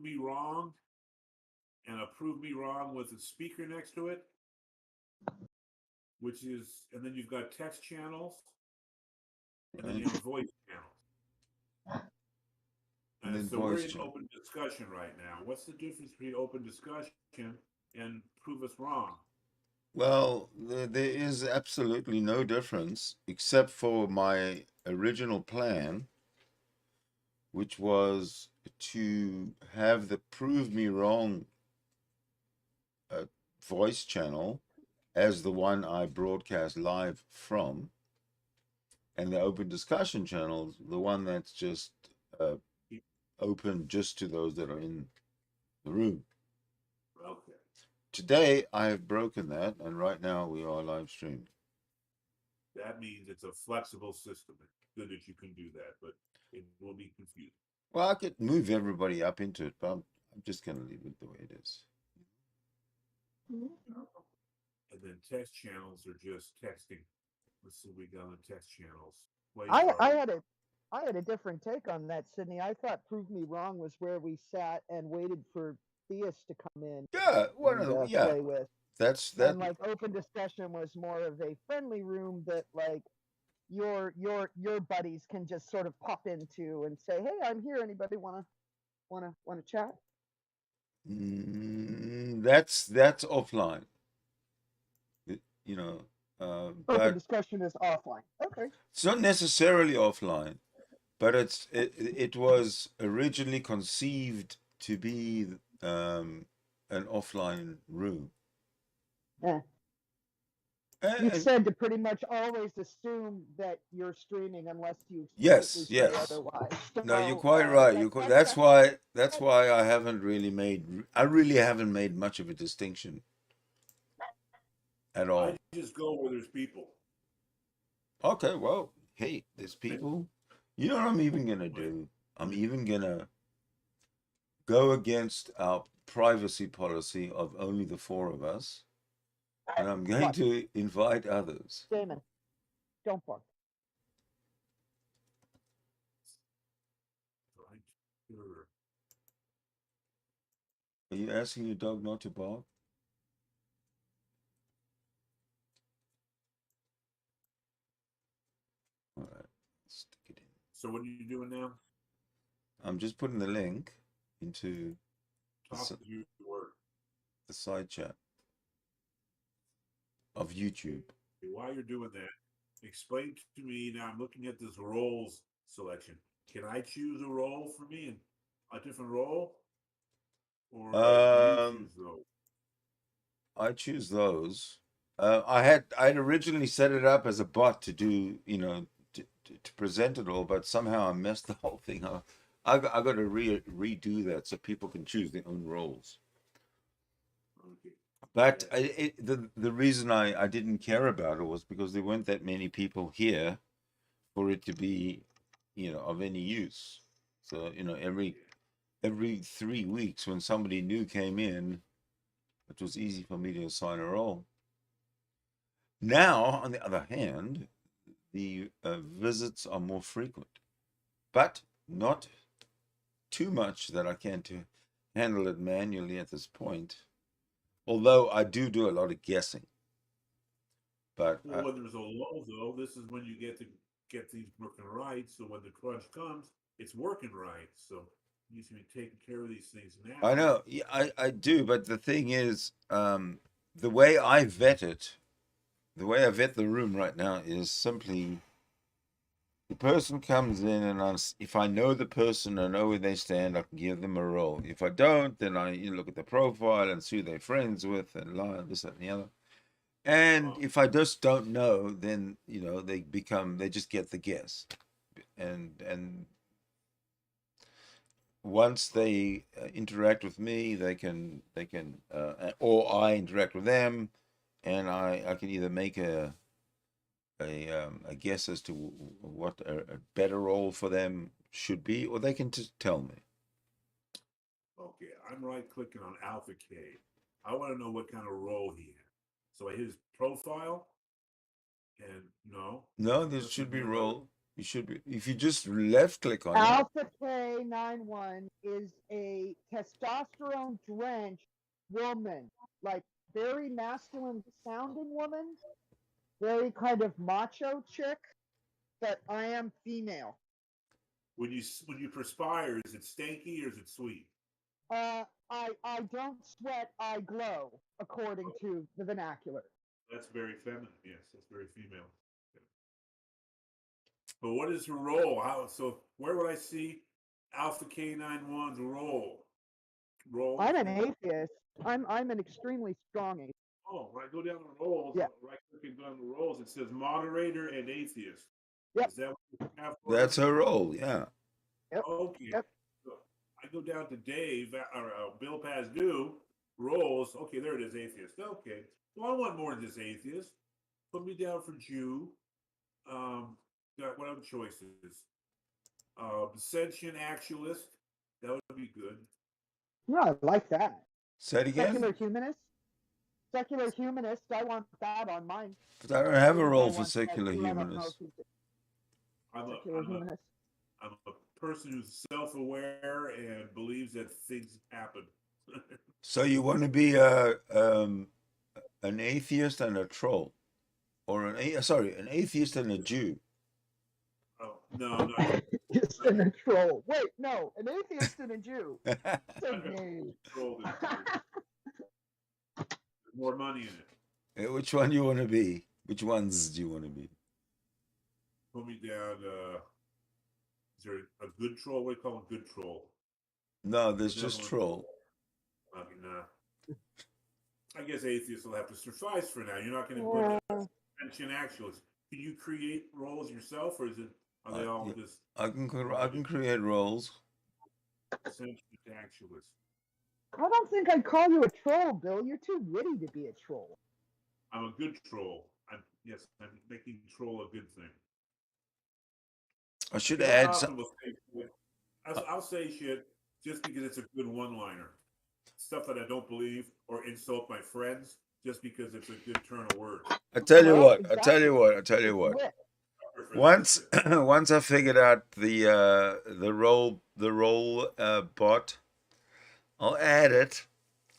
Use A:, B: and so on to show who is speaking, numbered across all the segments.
A: me wrong and a prove me wrong with a speaker next to it, which is, and then you've got text channels, and then you have voice channels.
B: And then
A: So we're
B: voice
A: in
B: chat.
A: open discussion right now. What's the difference between open discussion and prove us wrong?
B: Well, there is absolutely no difference except for my original plan, which was to have the prove me wrong uh, voice channel as the one I broadcast live from, and the open discussion channel, the one that's just uh, open just to those that are in the room.
A: Okay.
B: Today, I have broken that, and right now we are live streamed.
A: That means it's a flexible system. It's good that you can do that, but it will be confusing.
B: Well, I could move everybody up into it, but I'm just going to leave it the way it is.
A: And then text channels are just texting. Let's see what we got on text channels. Play
C: I
A: party.
C: had a different take on that, Sidney. I thought "Prove Me Wrong" was where we sat and waited for theists to come in
B: Yeah,
C: and
B: yeah.
C: play with,
B: That's that.
C: and like open discussion was more of a friendly room that like your buddies can just sort of pop into and say, "Hey, I'm here. Anybody wanna chat?"
B: That's offline. You know,
C: Open
B: but
C: discussion is offline. Okay.
B: it's not necessarily offline. But it was originally conceived to be an offline room.
C: Yeah. You've
B: And
C: said to pretty much always assume that you're streaming unless you explicitly
B: yes,
C: say
B: yes.
C: otherwise.
B: No, you're
C: So
B: quite right. That's
C: that's
B: why I haven't really made I really haven't made much of a distinction at
A: I
B: all.
A: just go where there's people.
B: Okay, well, hey, there's
A: I,
B: people. You know what I'm even gonna
A: like,
B: do? I'm even gonna go against our privacy policy of only the four of us, and I'm going
C: what,
B: to invite others.
C: Damon? Don't bark.
A: right? Sure.
B: Are you asking your dog not to bark? All right, stick it in.
A: So what are you doing now?
B: I'm just putting the link into
A: Talk as you were.
B: the side chat of YouTube.
A: While you're doing that, explain to me now. I'm looking at this roles selection. Can I choose a role for me and a different role, or do you
B: Um,
A: choose those?
B: I choose those. I'd originally set it up as a bot to do, to present it all, but somehow I messed the whole thing up. I got to redo that so people can choose their own roles.
A: Okay.
B: But
A: Yeah.
B: the reason I didn't care about it was because there weren't that many people here for it to be, of any use. So, every 3 weeks when somebody new came in, it was easy for me to assign a role. Now, on the other hand, the visits are more frequent, but not too much that I can't handle it manually at this point. Although I do a lot of guessing. But
A: Well, when there's a lull, though, this is when you get these working right. So when the crunch comes, it's working right. So you need to be taking care of these things
B: I
A: now.
B: know, yeah, I do. But the thing is, the way I vet it, the way I vet the room right now is simply the person comes in, and if I know the person, I know where they stand, I can give them a role. If I don't, then I look at the profile and see who they're friends with and this, that, and the other. And
A: Oh,
B: if I just don't know, then they just get the guess. And once they interact with me, they can or I interact with them, and I can either make a guess as to what a better role for them should be, or they can just tell me.
A: okay. I'm right clicking on Alpha K. I want to know what kind of role he had. So his profile, and no,
B: No, there should
A: nothing
B: be
A: there about it.
B: role. You should be. If you just left click on it.
C: Alpha K91 is a testosterone drenched woman, like very masculine sounding woman, very kind of macho chick, but I am female.
A: When you perspire, is it stanky or is it sweet?
C: I don't sweat, I glow, according to the vernacular.
A: That's very feminine. Yes, that's very female. But what is her role? So where would I see Alpha K91's role?
C: I'm an atheist. I'm an extremely strong atheist.
A: Oh, when I go down the roles,
C: yeah.
A: right clicking down the roles, it says moderator and atheist.
C: Yep.
A: Is that what you have?
B: That's her role, yeah.
C: Yep.
A: Okay.
C: Yep.
A: So I go down to Dave or Bill Paz do roles. Okay, there it is, atheist. Okay. Well, I want more than this atheist. Put me down for Jew. What other choices? Ascension actualist. That would be good.
C: No, I like that.
B: Say it again.
C: Secular humanist. Secular humanist. I want that on mine.
B: But I don't have a role for secular humanist.
A: I'm a person who's self-aware and believes that things happen.
B: So you want to be an atheist and a troll, or an atheist and a Jew?
A: Oh no,
C: atheist and a troll. Wait, no, an atheist and a Jew.
A: There's more money in it.
B: Which one do you want to be? Which ones do you want to be?
A: Put me down. Is there a good troll? What do you call a good troll?
B: No, there's just troll.
A: Nah. I guess atheists will have to suffice for now. You're not going to put attention actualists. Can you create roles yourself, or are they all just?
B: I can create roles.
A: Attention actualists.
C: I don't think I'd call you a troll, Bill. You're too witty to be a troll.
A: I'm a good troll. I'm making troll a good thing.
B: I should add some.
A: I'll say shit just because it's a good one-liner. Stuff that I don't believe or insult my friends just because it's a good turn of words.
B: I tell you what. Once I figured out the role bot, I'll add it,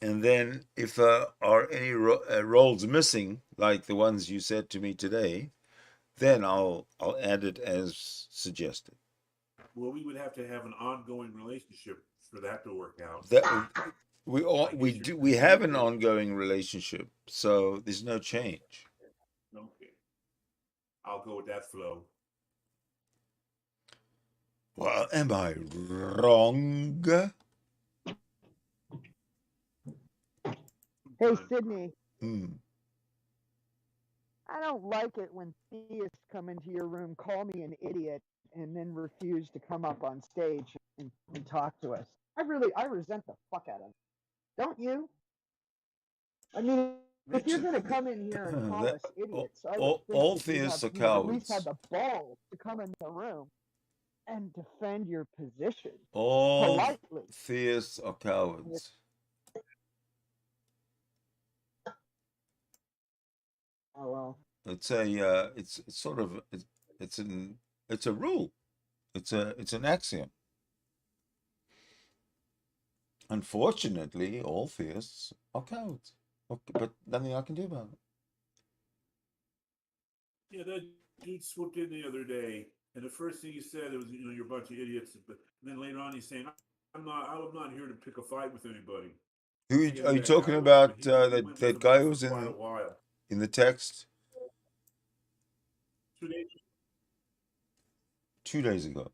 B: and then if there are any roles missing, like the ones you said to me today, then I'll add it as suggested.
A: Well, we would have to have an ongoing relationship for that to work out.
B: We have an ongoing relationship, so there's no change.
A: Okay, I'll go with that flow.
B: Well, am I wrong?
C: Hey, Sidney.
B: I
C: don't like it when theists come into your room, call me an idiot, and then refuse to come up on stage and talk to us. I resent the fuck out of it. Don't you? I mean, if you're going to come in here and call us idiots,
B: all theists are cowards.
C: At least have the balls to come in the room and defend your position
B: politely. Theists are cowards.
C: Oh well.
B: It's a it's a rule. It's an axiom. Unfortunately, all theists are cowards. Okay, but nothing I can do about it.
A: Yeah, that dude swooped in the other day, and the first thing he said was, you're a bunch of idiots. But then later on, he's saying, I'm not here to pick a fight with anybody.
B: Who are you talking about? That guy who was in the text? 2 days ago.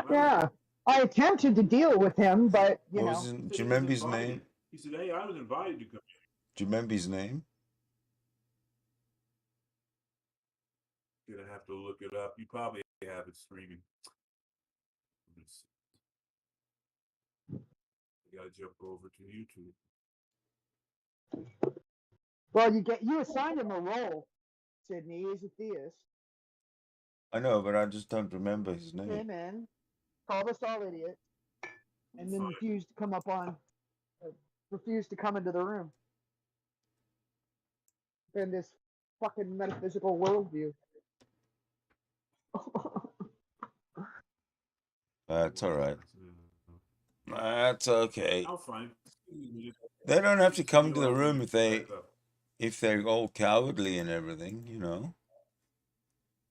C: Yeah, I attempted to deal with him, but
B: do you remember his name?
A: He said, "Hey, I was invited to come."
B: Do you remember his name?
A: You're gonna have to look it up. You probably have it streaming. You gotta jump over to YouTube.
C: Well, you assigned him a role, Sidney. He's a theist.
B: I know, but I just don't remember his name.
C: Came in, called us all idiots, and then refused to come into the room. In this fucking metaphysical worldview.
B: That's all right. That's okay.
A: I'll find.
B: They don't have to come to the
A: I'll
B: room
A: leave
B: if
A: back up.
B: they're all cowardly and everything, you know.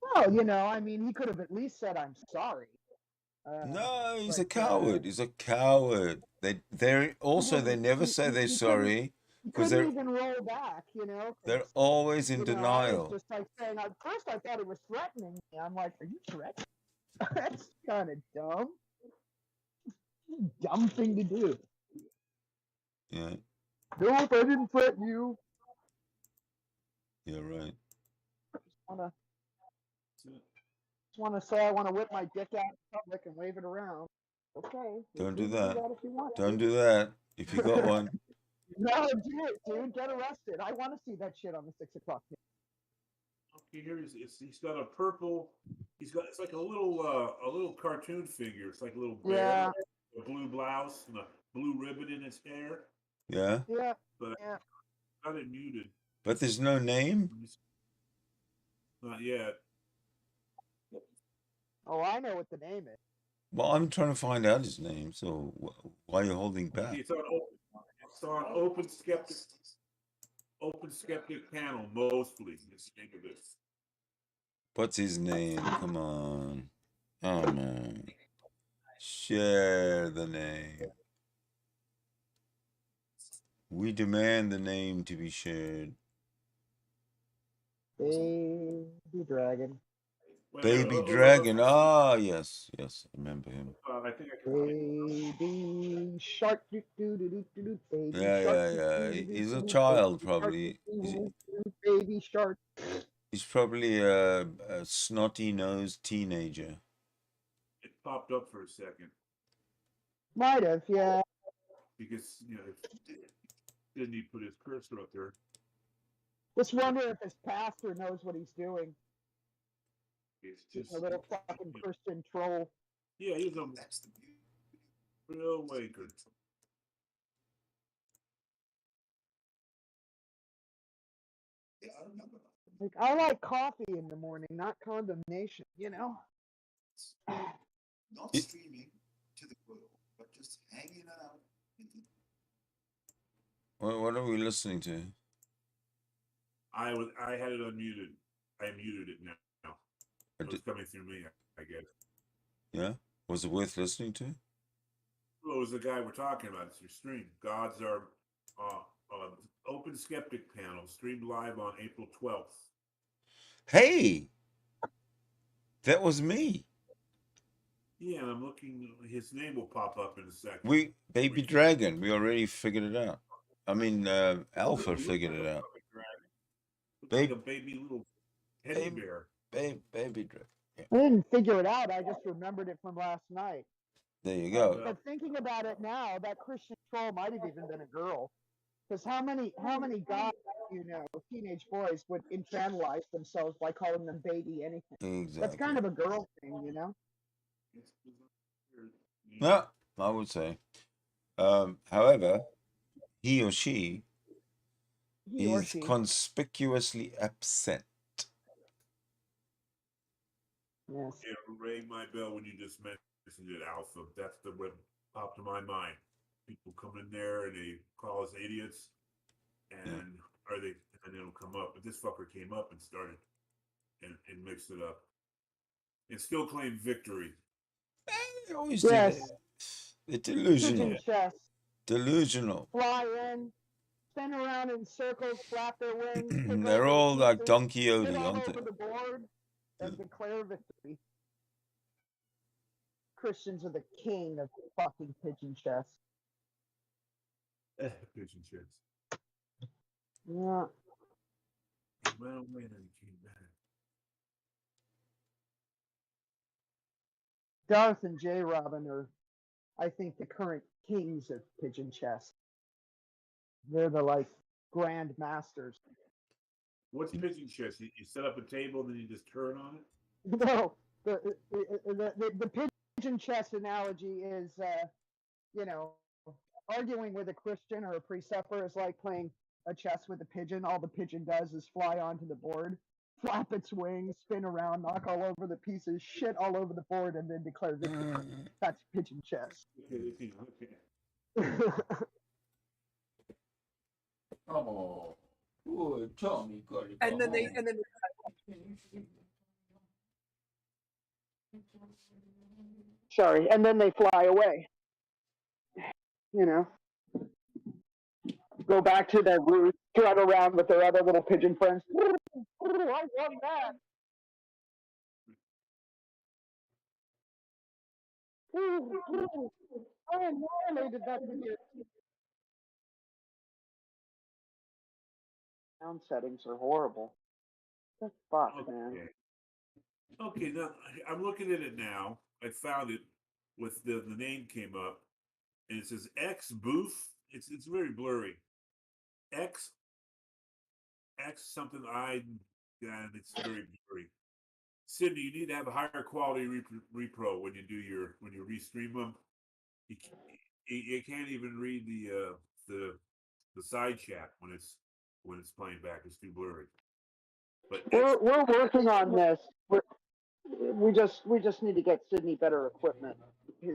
C: Well, you know, I mean, he could have at least said, "I'm sorry."
B: No, he's a
C: But
B: coward. He's a coward. They're also they never say they're
C: he couldn't.
B: sorry
C: He
B: because
C: couldn't even roll back, you know. 'Cause,
B: they're always in
C: you know, I was
B: denial.
C: just like saying. At first, I thought he was threatening me. I'm like, "Are you threatening?" That's kind of dumb. Dumb thing to do.
B: Yeah,
C: Nope, I didn't threaten you.
B: you're right.
C: Wanna Just want to say I want to whip my dick out in public and wave it around. Okay, you're
B: Don't
C: free
B: do
C: to do
B: that.
C: that if you want
B: Don't
C: to.
B: do that. If you got one,
C: No, do it, dude. Get arrested. I want to see that shit on the 6 o'clock news.
A: Okay, here he's got a purple. It's like a little cartoon figure. It's like a little bear,
C: Yeah,
A: a blue blouse and a blue ribbon in its hair.
B: yeah.
C: yeah,
A: But
C: yeah.
A: I got it muted.
B: But there's no name.
A: Not yet.
C: Oh, I know what the name is.
B: Well, I'm trying to find out his name. So why are you holding back?
A: It's on open skeptic panel mostly. It's the name of this.
B: What's his name? Come on. Oh man. Share the name. We demand the name to be shared.
C: Baby Dragon.
B: Baby Dragon. Ah, yes, I remember him.
A: I think I can.
C: Baby Shark. Baby
B: Yeah,
C: Shark.
B: He's a child, probably.
C: Baby Shark.
B: He's probably a snotty-nosed teenager.
A: It popped up for a second
C: Might have, yeah.
A: because Sidney put his cursor up there.
C: Just wonder if his pastor knows what he's doing.
A: It's
C: He's
A: just
C: a little fucking Christian troll.
A: yeah, he's a real waker.
C: Like, I like coffee in the morning, not condemnation, you know?
D: Not streaming to the world, but just hanging out.
B: What are we listening to?
A: I had it unmuted. I muted it now. It was coming through me, I guess.
B: Yeah? Was it worth listening to?
A: Well, it was the guy we're talking about. It's your stream. Gods are open skeptic panel streamed live on April 12th.
B: Hey! That was me.
A: Yeah, and I'm looking. His name will pop up in a second.
B: Baby Dragon. We already figured it out. I mean, Alpha figured it out.
A: Like a baby little teddy bear.
B: Baby Dragon. Yeah.
C: I didn't figure it out. I just remembered it from last night.
B: There you go.
C: But thinking about it now, that Christian troll might have even been a girl. Because how many guys, teenage boys would infantilize themselves by calling them baby anything?
B: Exactly.
C: That's kind of a girl thing, you know?
B: Yeah, I would say. However, he or she is conspicuously absent.
C: Yes.
A: It rang my bell when you just mentioned it, Alpha. That's what popped to my mind. People come in there and they call us idiots, and it'll come up. But this fucker came up and started and mixed it up, and still claimed victory.
B: They always do that. They're delusional. Delusional.
C: Fly in, spin around in circles, flap their wings.
B: They're all like Don Quixote, aren't they?
C: Over the board and declare victory. Christians are the king of fucking pigeon chess.
A: Pigeon chess.
C: Yeah.
A: Well, when he came back.
C: Darth and J. Robin are, I think, the current kings of pigeon chess. They're the grand masters.
A: What's pigeon chess? You set up a table and then you just turn on it?
C: No, the pigeon chess analogy is, arguing with a Christian or a pre-supper is like playing a chess with a pigeon. All the pigeon does is fly onto the board. flap its wings, spin around, knock all over the pieces, shit all over the board, and then declare victory. That's pigeon chess.
A: Okay.
B: Oh, poor Tommy got it.
E: And then they
C: Sorry, and then they fly away. You know, go back to their roost, strut around with their other little pigeon friends. I won that. I annihilated that pigeon. Sound settings are horrible. What the fuck, man?
A: Okay, now I'm looking at it now. I found it with the name came up, and it says X booth. It's very blurry. X something and it's very blurry. Sidney, you need to have a higher quality repro when you restream them. You can't even read the side chat when it's playing back. It's too blurry. But
C: We're working on this. We just need to get Sidney better equipment. He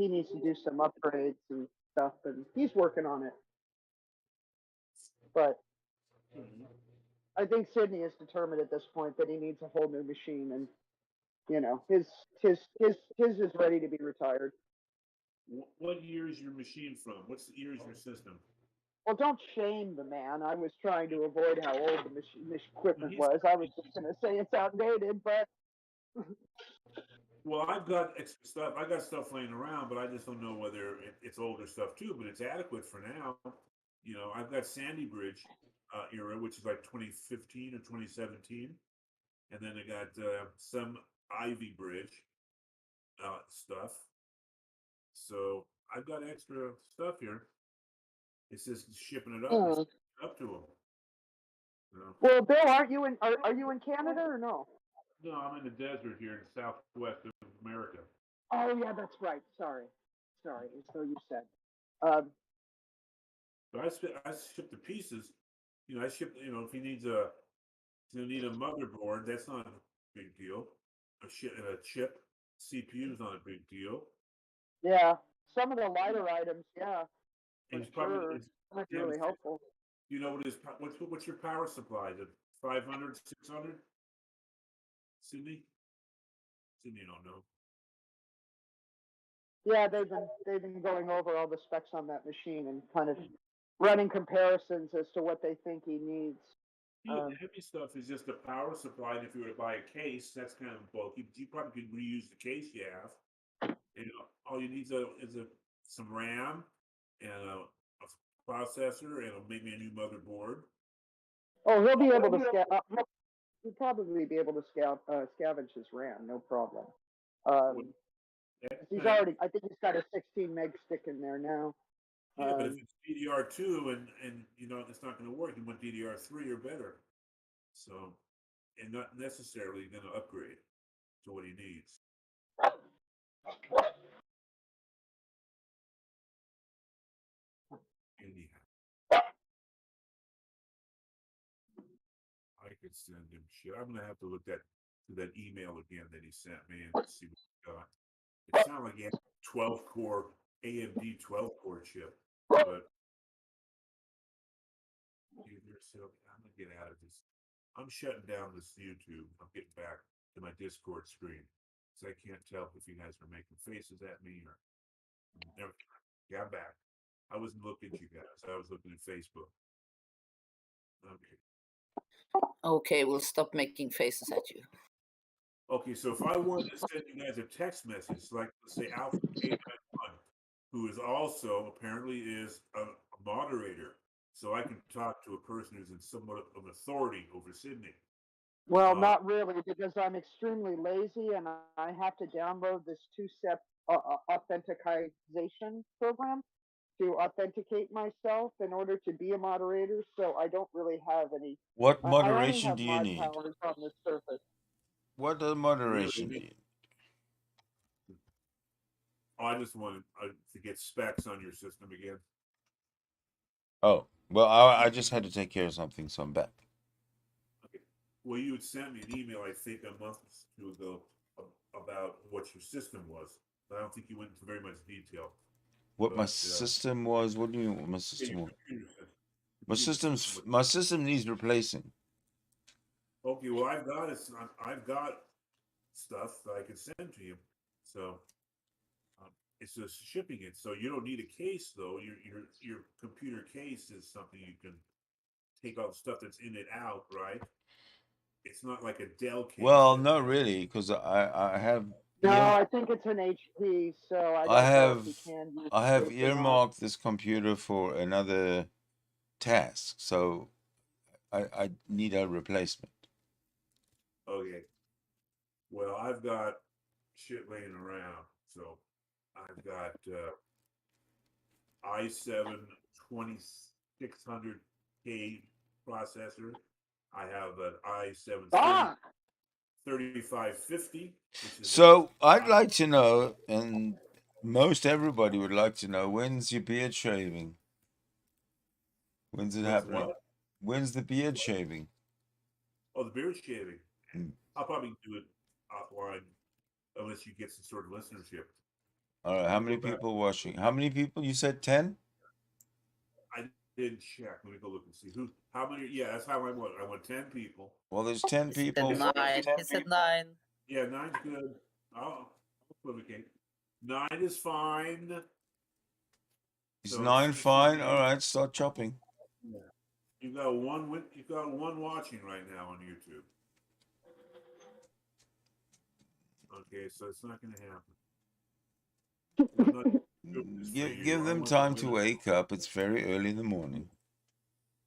C: needs to do some upgrades and stuff, and he's working on it. But I think Sidney is determined at this point that he needs a whole new machine, and his is ready to be retired.
A: what year is your machine from? What year is your system?
C: Well, don't shame the man. I was trying to avoid how old the equipment was. I was just going to say it's outdated, but.
A: Well, I've got extra stuff. I got stuff laying around, but I just don't know whether it's older stuff too. But it's adequate for now. I've got Sandy Bridge era, which is like 2015 or 2017, and then I got some Ivy Bridge stuff. So I've got extra stuff here. It's just shipping it up, up to them.
C: Well, Bill, are you in Canada or no?
A: No, I'm in the desert here in southwest of America.
C: Oh yeah, that's right. Sorry, as though you said.
A: But I ship the pieces. I ship. If he needs a motherboard, that's not a big deal. A chip, CPU is not a big deal.
C: Yeah, some of the lighter items, yeah.
A: It's probably
C: that's really helpful.
A: You know what's your power supply? The 500, 600? Sidney, don't know.
C: Yeah, they've been going over all the specs on that machine and kind of running comparisons as to what they think he needs.
A: The heavy stuff is just a power supply, and if you were to buy a case, that's kind of bulky. But you probably could reuse the case you have. All you need is some RAM and a processor and maybe a new motherboard.
C: Oh, he'll be able to he'll probably be able to scavenge his RAM, no problem. He's already. I think he's got a 16 meg stick in there now.
A: Yeah, but if it's DDR2 and it's not going to work, you want DDR3 or better. So, and not necessarily going to upgrade to what he needs. Anyhow, I could send him shit. I'm going to have to look at that email again that he sent me and see what he got. It sounded like he had 12 core AMD 12 core chip, but I'm gonna get out of this. I'm shutting down this YouTube. I'm getting back to my Discord screen because I can't tell if you guys are making faces at me or. Yeah, I'm back. I wasn't looking at you guys. I was looking at Facebook. Okay.
E: Okay, we'll stop making faces at you.
A: Okay, so if I wanted to send you guys a text message, like let's say Alpha K91, who is also apparently is a moderator, so I can talk to a person who's in somewhat of authority over Sidney.
C: Well, not really, because I'm extremely lazy and I have to download this two-step authentication program to authenticate myself in order to be a moderator. So I don't really have any.
B: What moderation do you need?
C: Powers on the surface.
B: What moderation do you need?
A: I just wanted to get specs on your system again.
B: Oh, Well, I just had to take care of something, so I'm back.
A: Okay. Well, you had sent me an email, I think, a month or two ago about what your system was, but I don't think you went into very much detail.
B: What my
A: But,
B: system was? What do you mean? What my
A: yeah,
B: system
A: your
B: was?
A: computer system.
B: My
A: Computer
B: system's
A: system
B: my system needs replacing.
A: okay, well, I've got stuff that I can send to you. So it's just shipping it. So you don't need a case though. Your computer case is something you can take all the stuff that's in it out, right? It's not like a Dell case.
B: Well, no, really, because I have
C: No,
B: ear-
C: I think it's an HP, so I
B: I
C: don't know
B: have
C: if you can use
B: I have
C: tape or not.
B: earmarked this computer for another task, so I need a replacement.
A: Okay. Well, I've got shit laying around. So I've got i7 2600K processor. I have an i7
C: Ah!
A: 3550, which is
B: So I'd like to know, and most everybody would like to know, when's your beard shaving? When's it
A: what's
B: happening?
A: what?
B: When's the beard shaving?
A: Oh, the beard shaving.
B: Mm.
A: I'll probably do it offline unless you get some sort of listenership.
B: All right, how
A: Let me
B: many
A: go back.
B: people watching? How many people? You said 10?
A: I didn't check. Let me go look and see who. How many? Yeah, that's how I want. I want 10 people.
B: Well, there's 10
E: He said
B: people.
E: 9. He said 9.
A: Yeah, nine's good. I'll equivocate. 9 is fine.
B: Is
A: So
B: 9
A: it's
B: fine?
A: nine.
B: All right, start chopping.
A: Yeah. You got one. You got one watching right now on YouTube. Okay, so it's not going to happen. I'm not doing this for you.
B: Give
A: I
B: them
A: want
B: time
A: the
B: to
A: winner.
B: wake up. It's very early in the morning.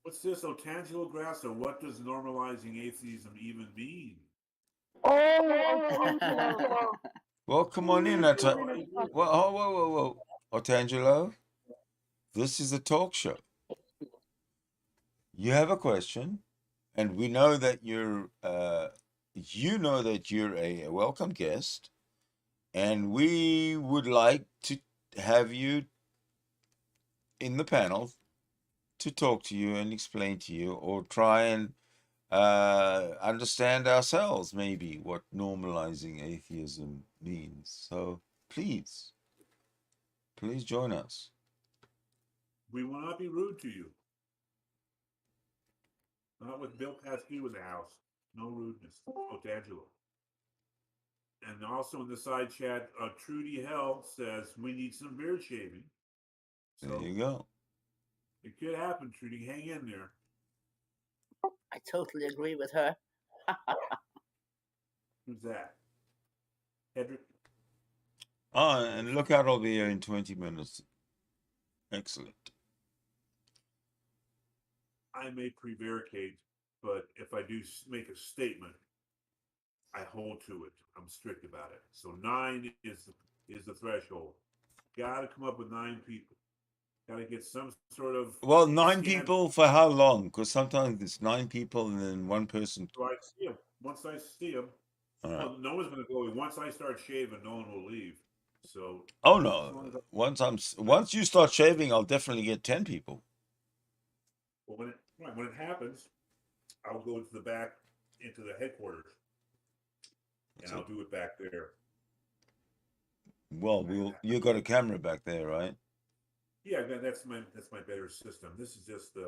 A: What's this? Oh, tangential grass, or what does normalizing atheism even mean?
C: Oh,
B: Well, come on in, Whoa, whoa, whoa, whoa. Otangelo, this is a talk show. You have a question, and we know that you know that you're a welcome guest, and we would like to have you in the panel to talk to you and explain to you, or try and understand ourselves maybe what normalizing atheism means. So please join us.
A: We will not be rude to you. Not with Bill Pascu in the house. No rudeness. Otangelo. And also in the side chat, Trudy Hell says we need some beard shaving. So
B: There you go.
A: it could happen, Trudy. Hang in there.
E: I totally agree with her.
A: Who's that? Hedrick?
B: And look out, I'll be here in 20 minutes. Excellent.
A: I may prevaricate, but if I do make a statement, I hold to it. I'm strict about it. So 9 is the threshold. Got to come up with 9 people. Got to get some sort of.
B: Well, 9 people for how long? Because sometimes it's 9 people and then one person.
A: So I see them. Once I see them, well, no one's going to go. Once I start shaving, no one will leave. So.
B: Oh no! Once you start shaving, I'll definitely get 10 people.
A: Well, when it happens, I'll go to the back into the headquarters, and I'll do it back there.
B: Well, you got a camera back there, right?
A: Yeah, that's my better system. This is just an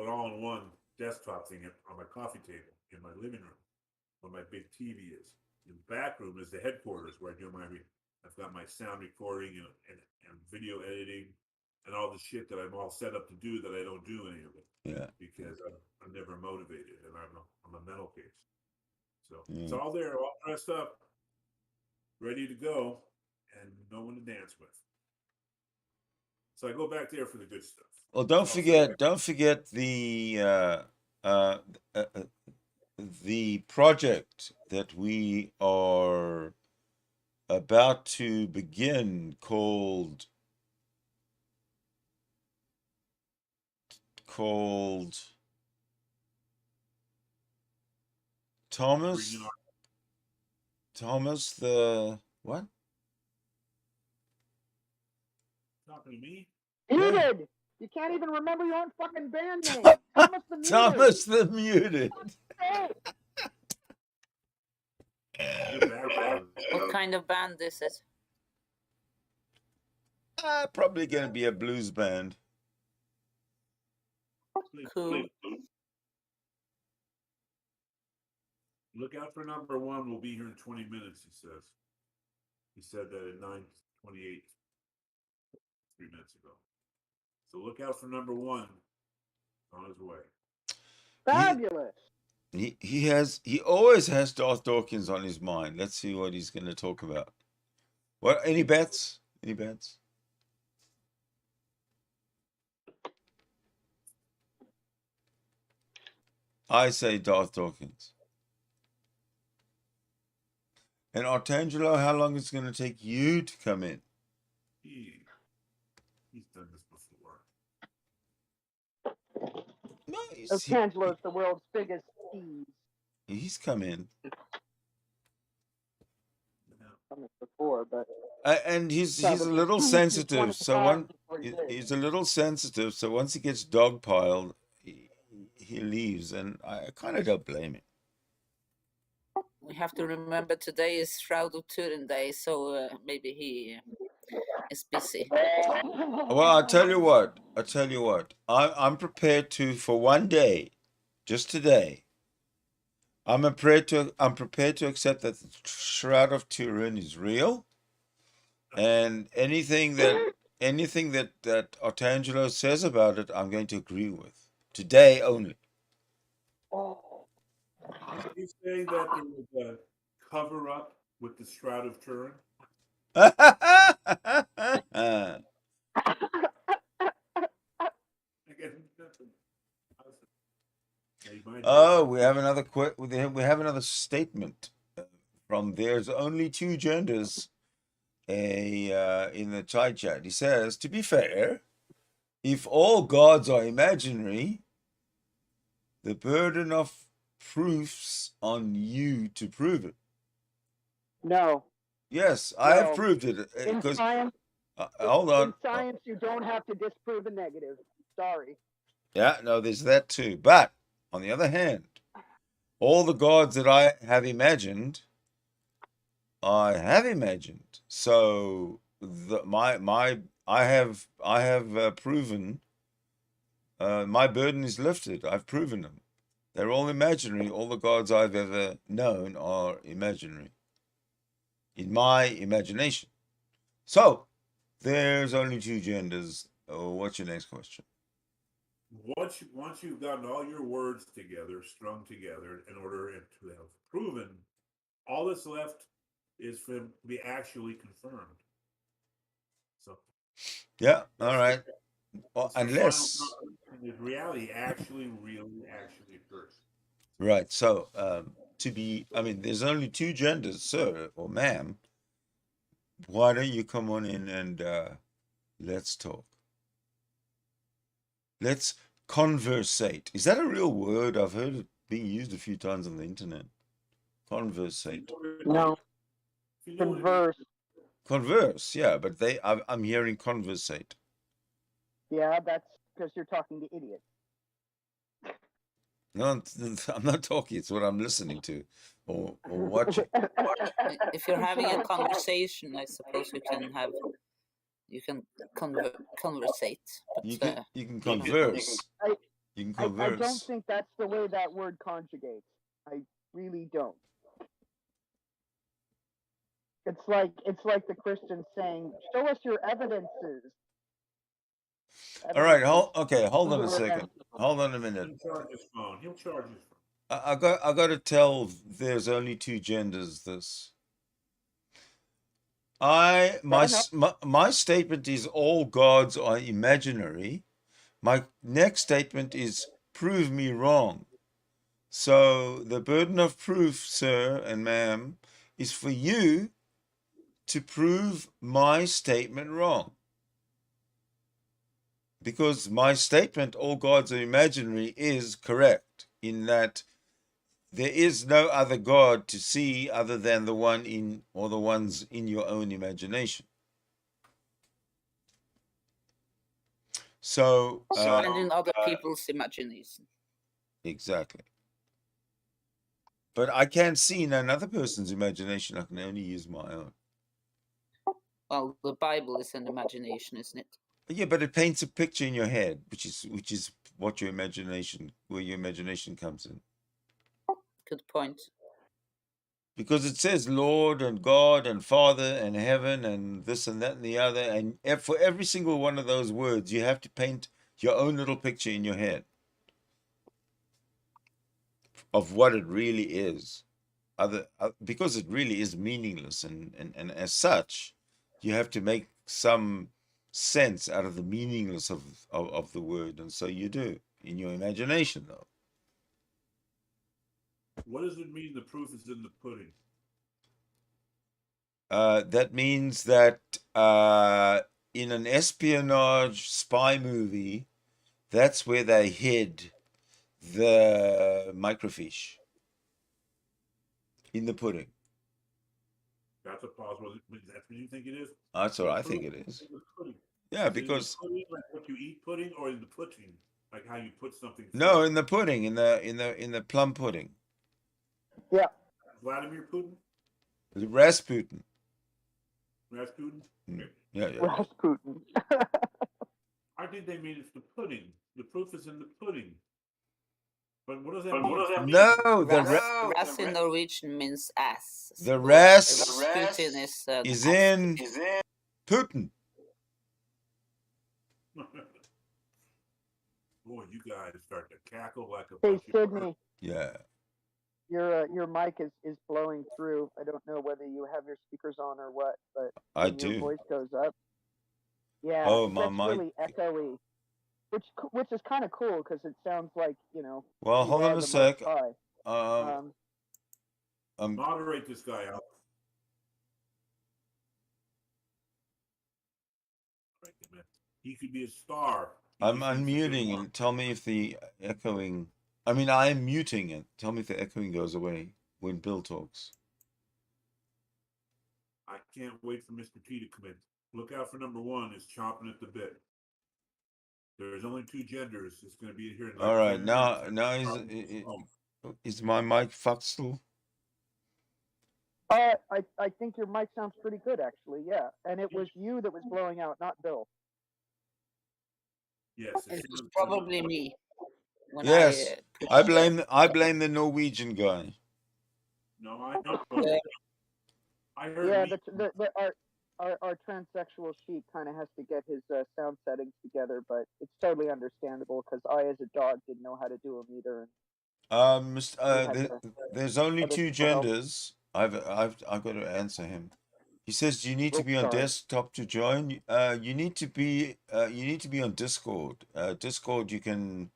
A: all-in-one desktop thing on my coffee table in my living room, where my big TV is. In the back room is the headquarters where I do I've got my sound recording and video editing and all the shit that I'm all set up to do that I don't do any of it.
B: Yeah.
A: Because I'm never motivated and I'm a mental case. So it's all there, all dressed up, ready to go, and no one to dance with. So I go back there for the good stuff.
B: Well, don't forget the project that we are about to begin called Thomas the what?
A: Talking to me?
C: muted. You can't even remember your own fucking band name. Thomas the Muted.
B: Thomas the Muted.
C: Hey,
A: Your background.
E: What kind of band is it?
B: Probably going to be a blues band.
E: Cool.
A: Look out for number one. We'll be here in 20 minutes, he says. He said that at 9:28, 3 minutes ago. So look out for number one. On his way.
C: fabulous.
B: He always has Darth Dawkins on his mind. Let's see what he's going to talk about. What? Any bets? Any bets? I say Darth Dawkins. And Artangelo, how long is it going to take you to come in?
A: He's done this before.
B: No,
C: Artangelo's the world's biggest tease.
B: he's come in.
C: Before, but
B: And he's a little sensitive. So he's a little sensitive. So once he gets dogpiled, he leaves, and I kind of don't blame him.
E: We have to remember today is Shroud of Turin Day, so maybe he is busy.
B: Well, I'll tell you what. I'm prepared to, for one day, just today. I'm prepared to accept that the Shroud of Turin is real, and anything that Artangelo says about it, I'm going to agree with today only.
A: Is he saying that there was a cover up with the Shroud of Turin?
B: Oh, we have another we have another statement from "There's Only Two Genders" in the chat. He says, "To be fair, if all gods are imaginary, the burden of proof's on you to prove it."
C: No.
B: Yes, I have proved it.
C: In science,
B: hold on.
C: In science, you don't have to disprove a negative. Sorry.
B: Yeah, no, there's that too. But on the other hand, all the gods that I have imagined, So I have proven. My burden is lifted. I've proven them. They're all imaginary. All the gods I've ever known are imaginary. In my imagination. So, there's only two genders. What's your next question?
A: Once you've gotten all your words together, strung together, in order to have proven, all that's left is for them to be actually confirmed. So,
B: yeah, all right. Well, unless
A: reality actually occurs.
B: Right. So, there's only two genders, sir or ma'am. Why don't you come on in and let's talk? Let's conversate. Is that a real word? I've heard it being used a few times on the internet. Conversate.
C: No. Converse.
B: Converse, yeah, but I'm hearing conversate.
C: Yeah, that's because you're talking to idiots.
B: No, I'm not talking. It's what I'm listening to or watching.
E: If you're having a conversation, I suppose you can conversate. But,
B: you can converse. You can converse.
C: I don't think that's the way that word conjugates. I really don't. It's like the Christians saying, "Show us your evidences."
B: All right. Hold on a second. Hold on a minute.
A: He'll charge his phone.
B: I got to tell there's only two genders this. My statement is all gods are imaginary. My next statement is prove me wrong. So the burden of proof, sir and ma'am, is for you to prove my statement wrong. Because my statement, all gods are imaginary, is correct in that there is no other God to see other than the one in, or the ones in your own imagination. So
E: and in other people's imagination.
B: exactly. But I can't see in another person's imagination. I can only use my own.
E: Well, the Bible is an imagination, isn't it?
B: Yeah, but it paints a picture in your head, which is what your imagination, where your imagination comes in.
E: Good point.
B: Because it says Lord and God and Father and heaven and this and that and the other, and for every single one of those words, you have to paint your own little picture in your head of what it really is. Because it really is meaningless, and as such, you have to make some sense out of the meaningless of the word, and so you do in your imagination, though.
A: What does it mean the proof is in the pudding?
B: That means that in an espionage spy movie, that's where they hid the microfiche in the pudding.
A: That's a possible. That's what you think it is?
B: That's what I think it is.
A: Pudding.
B: Yeah,
A: Is it in the
B: because
A: pudding, like what you eat pudding, or in the pudding, like how you put something.
B: no, in the pudding, in the plum pudding.
C: Yeah.
A: Vladimir Putin,
B: Rasputin.
A: Rasputin. Okay.
B: Yeah.
C: Rasputin.
A: I think they mean it's the pudding. The proof is in the pudding. But what does that mean?
B: No,
E: Ras in Norwegian means ass.
B: The ras
E: Rasputin
B: is in Putin.
A: Boy, you guys start to cackle like a
C: Hey,
A: bunch of
C: Sidney,
B: Yeah.
C: your mic is blowing through. I don't know whether you have your speakers on or what, but
B: I
C: when your
B: do.
C: voice goes up, yeah,
B: Oh,
C: it
B: my
C: gets
B: mic.
C: really echoey, which is kind of cool because it sounds like, you know.
B: Well,
C: you
B: hold on
C: are
B: a
C: the
B: sec.
C: Most High.
A: moderate this guy out. He could be a star.
B: I'm unmuting and tell me if the echoing. I mean, I am muting it. Tell me if the echoing goes away when Bill talks.
A: I can't wait for Mr. T to come in. Look out for number one. Is chomping at the bit. There's only two genders. It's going to be here in like
B: All right,
A: 10
B: now
A: minutes.
B: is my mic fucked still?
C: I think your mic sounds pretty good, actually. Yeah, and it was you that was blowing out, not Bill.
A: Yes,
E: It was probably me.
B: Yes, I blame the Norwegian guy.
A: No, I know. I heard.
C: Yeah, our transsexual sheep kind of has to get his sound settings together, but it's totally understandable because I, as a dog, didn't know how to do them either.
B: There's only two genders. I've got to answer him. He says you need to be on desktop to join. You need to be on Discord. Discord you can.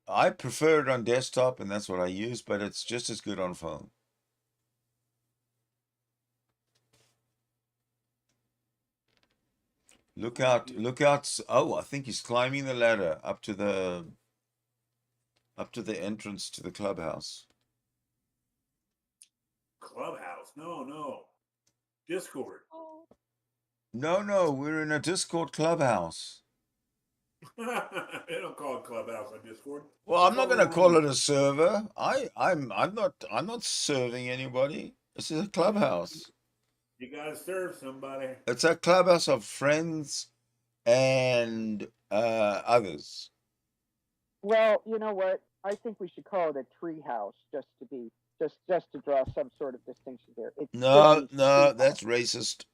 B: I prefer it on desktop, and that's what I use. But it's just as good on phone. Look out! Look out! Oh, I think he's climbing the ladder up to the entrance to the clubhouse.
A: Clubhouse? No. Discord.
B: No, we're in a Discord clubhouse.
A: They don't call it clubhouse on Discord.
B: Well, I'm not going to call it a server. I'm not serving anybody. This is a clubhouse.
A: You gotta serve somebody.
B: It's a clubhouse of friends and others.
C: Well, you know what? I think we should call it a tree house, just to draw some sort of distinction there.
B: No, that's racist.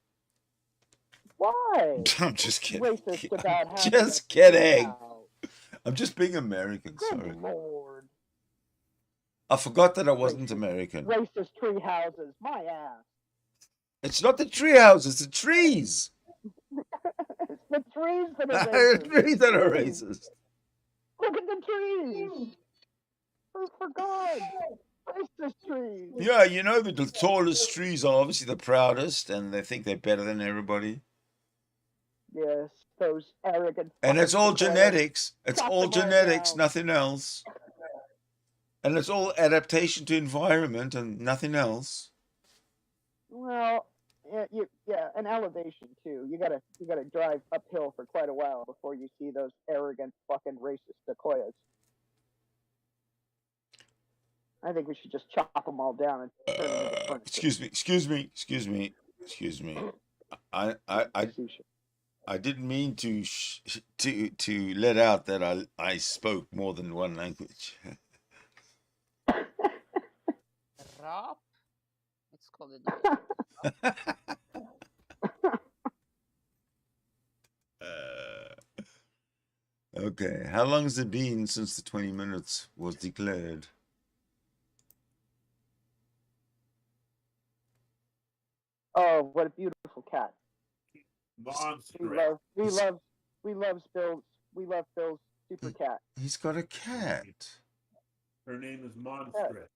C: Why?
B: I'm just kidding.
C: Racist about having
B: just kidding.
C: House.
B: I'm just being American.
C: Good
B: Sorry.
C: Lord.
B: I forgot that I wasn't American.
C: Racist tree houses, my ass.
B: It's not the tree houses, it's the trees.
C: It's the trees that are racist.
B: The trees that are racist.
C: Look at the trees. For God. Racist trees.
B: Yeah, you know the tallest trees are obviously the proudest, and they think they're better than everybody.
C: Yes, those arrogant.
B: And it's all genetics. It's all genetics,
C: down.
B: nothing else. And it's all adaptation to environment and nothing else.
C: Well, an elevation too. You gotta drive uphill for quite a while before you see those arrogant fucking racist sequoias. I think we should just chop them all down and turn them into furniture.
B: Excuse me. I didn't mean to let out that I spoke more than one language.
E: Rap? It's called it.
B: Okay, how long has it been since the 20 minutes was declared?
C: Oh, what a beautiful cat!
A: Monstrous.
C: We love Phil's super cat.
B: He's got a cat.
A: Her name is Monstrous.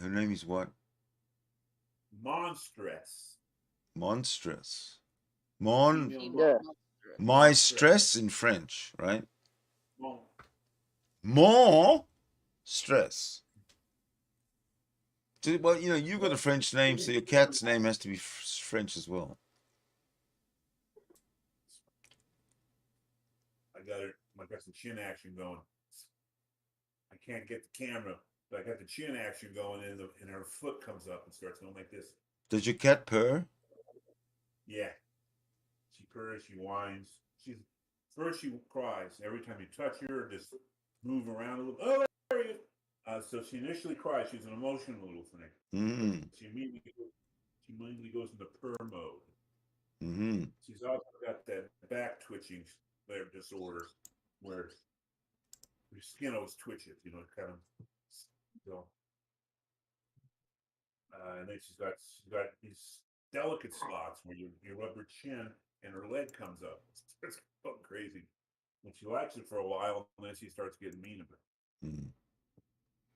B: Her name is what?
A: Monstrous.
B: Monstrous.
C: Yeah.
B: My stress in French, right?
A: Mon.
B: More stress. Well, you know, you've got a French name, so your cat's name has to be French as well.
A: I got some chin action going. I can't get the camera, but I got the chin action going, and her foot comes up and starts going like this.
B: Does your cat purr?
A: Yeah. She purrs, she whines. First she cries every time you touch her, just move around a little. Oh, there you go. So she initially cries. She's an emotional little thing.
B: Mm-hmm.
A: She immediately goes into purr mode.
B: Mm-hmm.
A: She's also got that back twitching disorder where your skin always twitches, you know, kind of. So, and then she's got these delicate spots where you rub her chin and her leg comes up. It's fucking crazy. And she likes it for a while, and then she starts getting mean about it.
B: Mm-hmm.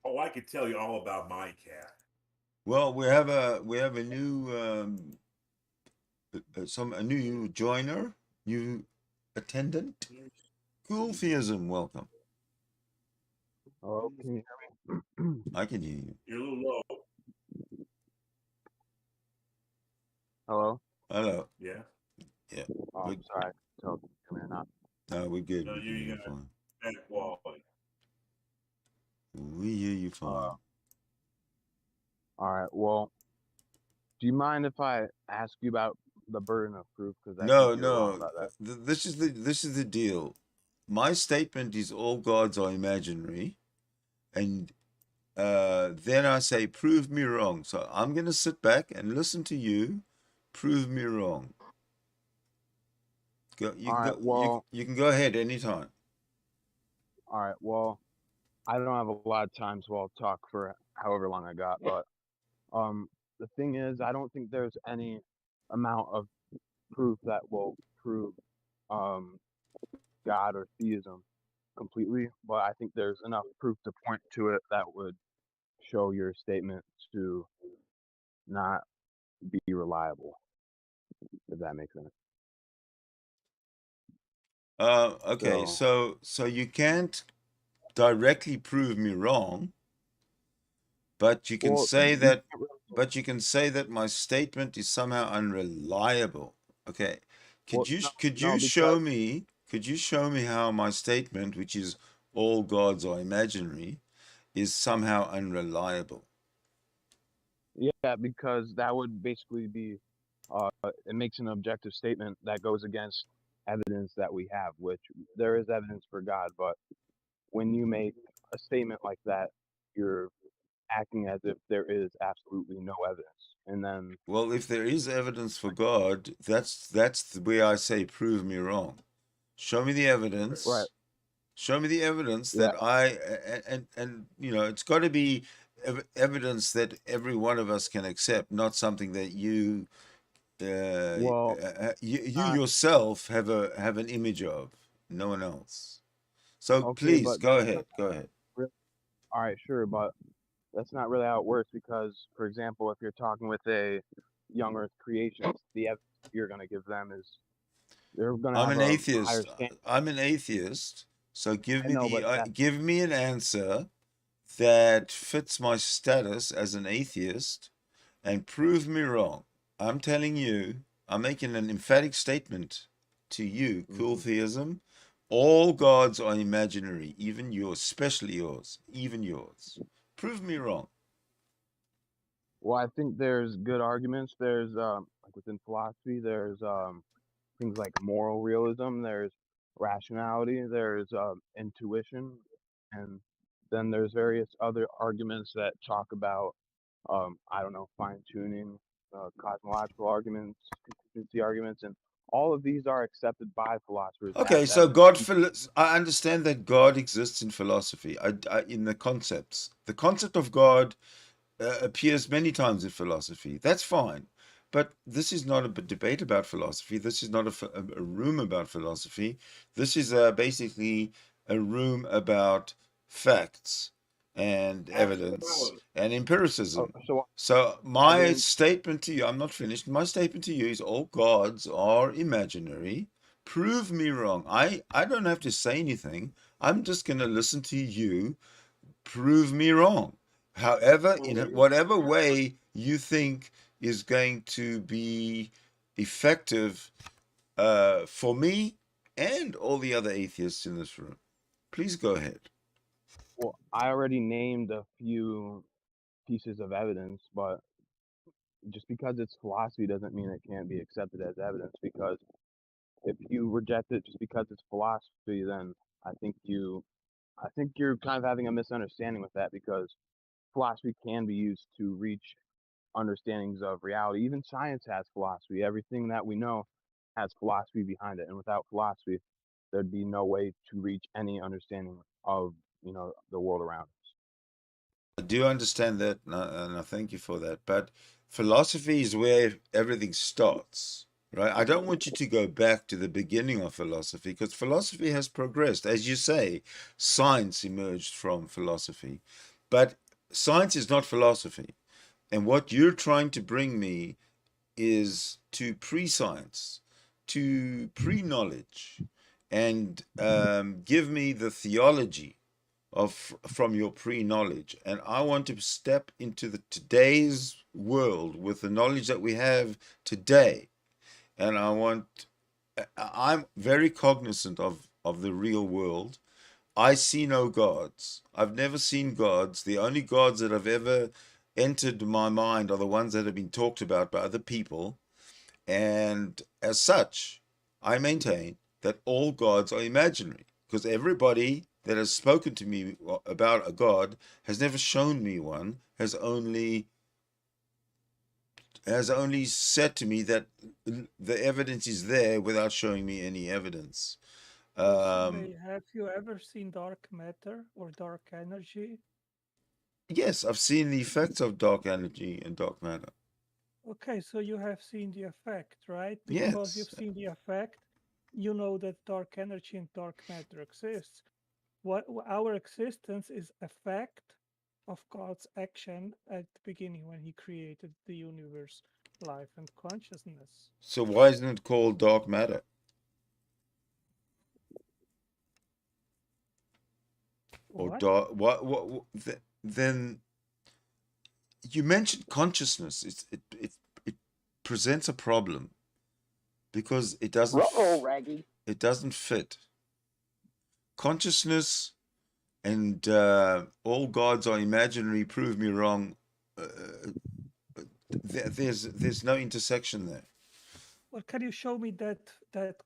A: Oh, I could tell you all about my cat.
B: Well, we have a new a new joiner, new attendant. Cool theism, welcome.
F: Oh, can you hear me?
B: I can hear you.
A: You're a little low.
F: Hello?
B: Hello.
A: Yeah.
B: Yeah.
F: Oh, I'm sorry. Tell me to hear me or not.
B: No, we're good.
A: No,
B: We can
A: you
B: hear you
A: got
B: fine.
A: bad quality.
B: We hear you fine.
F: All right. Well, do you mind if I ask you about the burden of proof? Because I think you're wrong about that.
B: This is the deal. My statement is all gods are imaginary, and then I say, prove me wrong. So I'm going to sit back and listen to you. Prove me wrong. You can go ahead anytime.
F: All right. Well, I don't have a lot of time, so I'll talk for however long I got. But the thing is, I don't think there's any amount of proof that will prove God or theism completely. But I think there's enough proof to point to it that would show your statement to not be reliable, if that makes sense.
B: Okay, so you can't directly prove me wrong, but you can say that. But you can say that my statement is somehow unreliable. Okay, could you show me how my statement, which is all gods are imaginary, is somehow unreliable?
F: Yeah, because that would basically be it makes an objective statement that goes against evidence that we have, which there is evidence for God, but when you make a statement like that, you're acting as if there is absolutely no evidence. And then,
B: well, if there is evidence for God, that's the way I say, prove me wrong. Show me the evidence.
F: right.
B: Show me the evidence that and you know, it's got to be evidence that every one of us can accept, not something that you yourself have an image of, no one else. So
F: okay,
B: please go ahead.
F: All right, sure, but that's not really how it works because, for example, if you're talking with a young Earth creationist, the evidence you're going to give them is they're going to have
B: I'm an atheist.
F: higher standard.
B: I'm an atheist. So give me an answer that fits my status as an atheist and prove me wrong. I'm telling you, I'm making an emphatic statement to you, cool theism. All gods are imaginary, even yours, especially yours, even yours. Prove me wrong.
F: Well, I think there's good arguments. There's like within philosophy, there's things like moral realism, there's rationality, there's intuition, and then there's various other arguments that talk about I don't know, fine tuning, cosmological arguments, consistency arguments, and all of these are accepted by philosophers
B: Okay,
F: as
B: so
F: evidence.
B: I understand that God exists in philosophy. In the concepts, the concept of God appears many times in philosophy. That's fine. But this is not a debate about philosophy. This is not a room about philosophy. This is basically a room about facts and evidence
A: Actuality.
B: and empiricism.
F: So
B: So
F: I
B: my
F: mean,
B: statement to you, I'm not finished. My statement to you is all gods are imaginary. Prove me wrong. I don't have to say anything. I'm just going to listen to you prove me wrong. However, in whatever way you think is going to be effective for me and all the other atheists in this room. Please go ahead.
F: well, I already named a few pieces of evidence, but just because it's philosophy doesn't mean it can't be accepted as evidence. Because if you reject it just because it's philosophy, then I think you, I think you're kind of having a misunderstanding with that, because philosophy can be used to reach understandings of reality. Even science has philosophy. Everything that we know has philosophy behind it, and without philosophy, there'd be no way to reach any understanding of the world around us.
B: I do understand that, and I thank you for that. But philosophy is where everything starts, right? I don't want you to go back to the beginning of philosophy, because philosophy has progressed. As you say, science emerged from philosophy. But science is not philosophy. And what you're trying to bring me is to pre-science, to pre-knowledge, and give me the theology of from your pre-knowledge. And I want to step into the today's world with the knowledge that we have today. And I'm very cognizant of the real world. I see no gods. I've never seen gods. The only gods that have ever entered my mind are the ones that have been talked about by other people. And as such, I maintain that all gods are imaginary, because everybody that has spoken to me about a god has never shown me one, has only said to me that the evidence is there without showing me any evidence.
G: Sidney, have you ever seen dark matter or dark energy?
B: Yes, I've seen the effects of dark energy and dark matter.
G: Okay, so you have seen the effect, right? Because
B: Yes.
G: you've seen the effect, you know that dark energy and dark matter exists. Our existence is effect of God's action at the beginning when he created the universe, life and consciousness.
B: So why isn't it called dark matter? Or
G: What?
B: dark then you mentioned consciousness. It presents a problem because it
C: Raggy.
B: doesn't fit. Consciousness and all gods are imaginary. Prove me wrong. There's no intersection there.
G: Well, can you show me that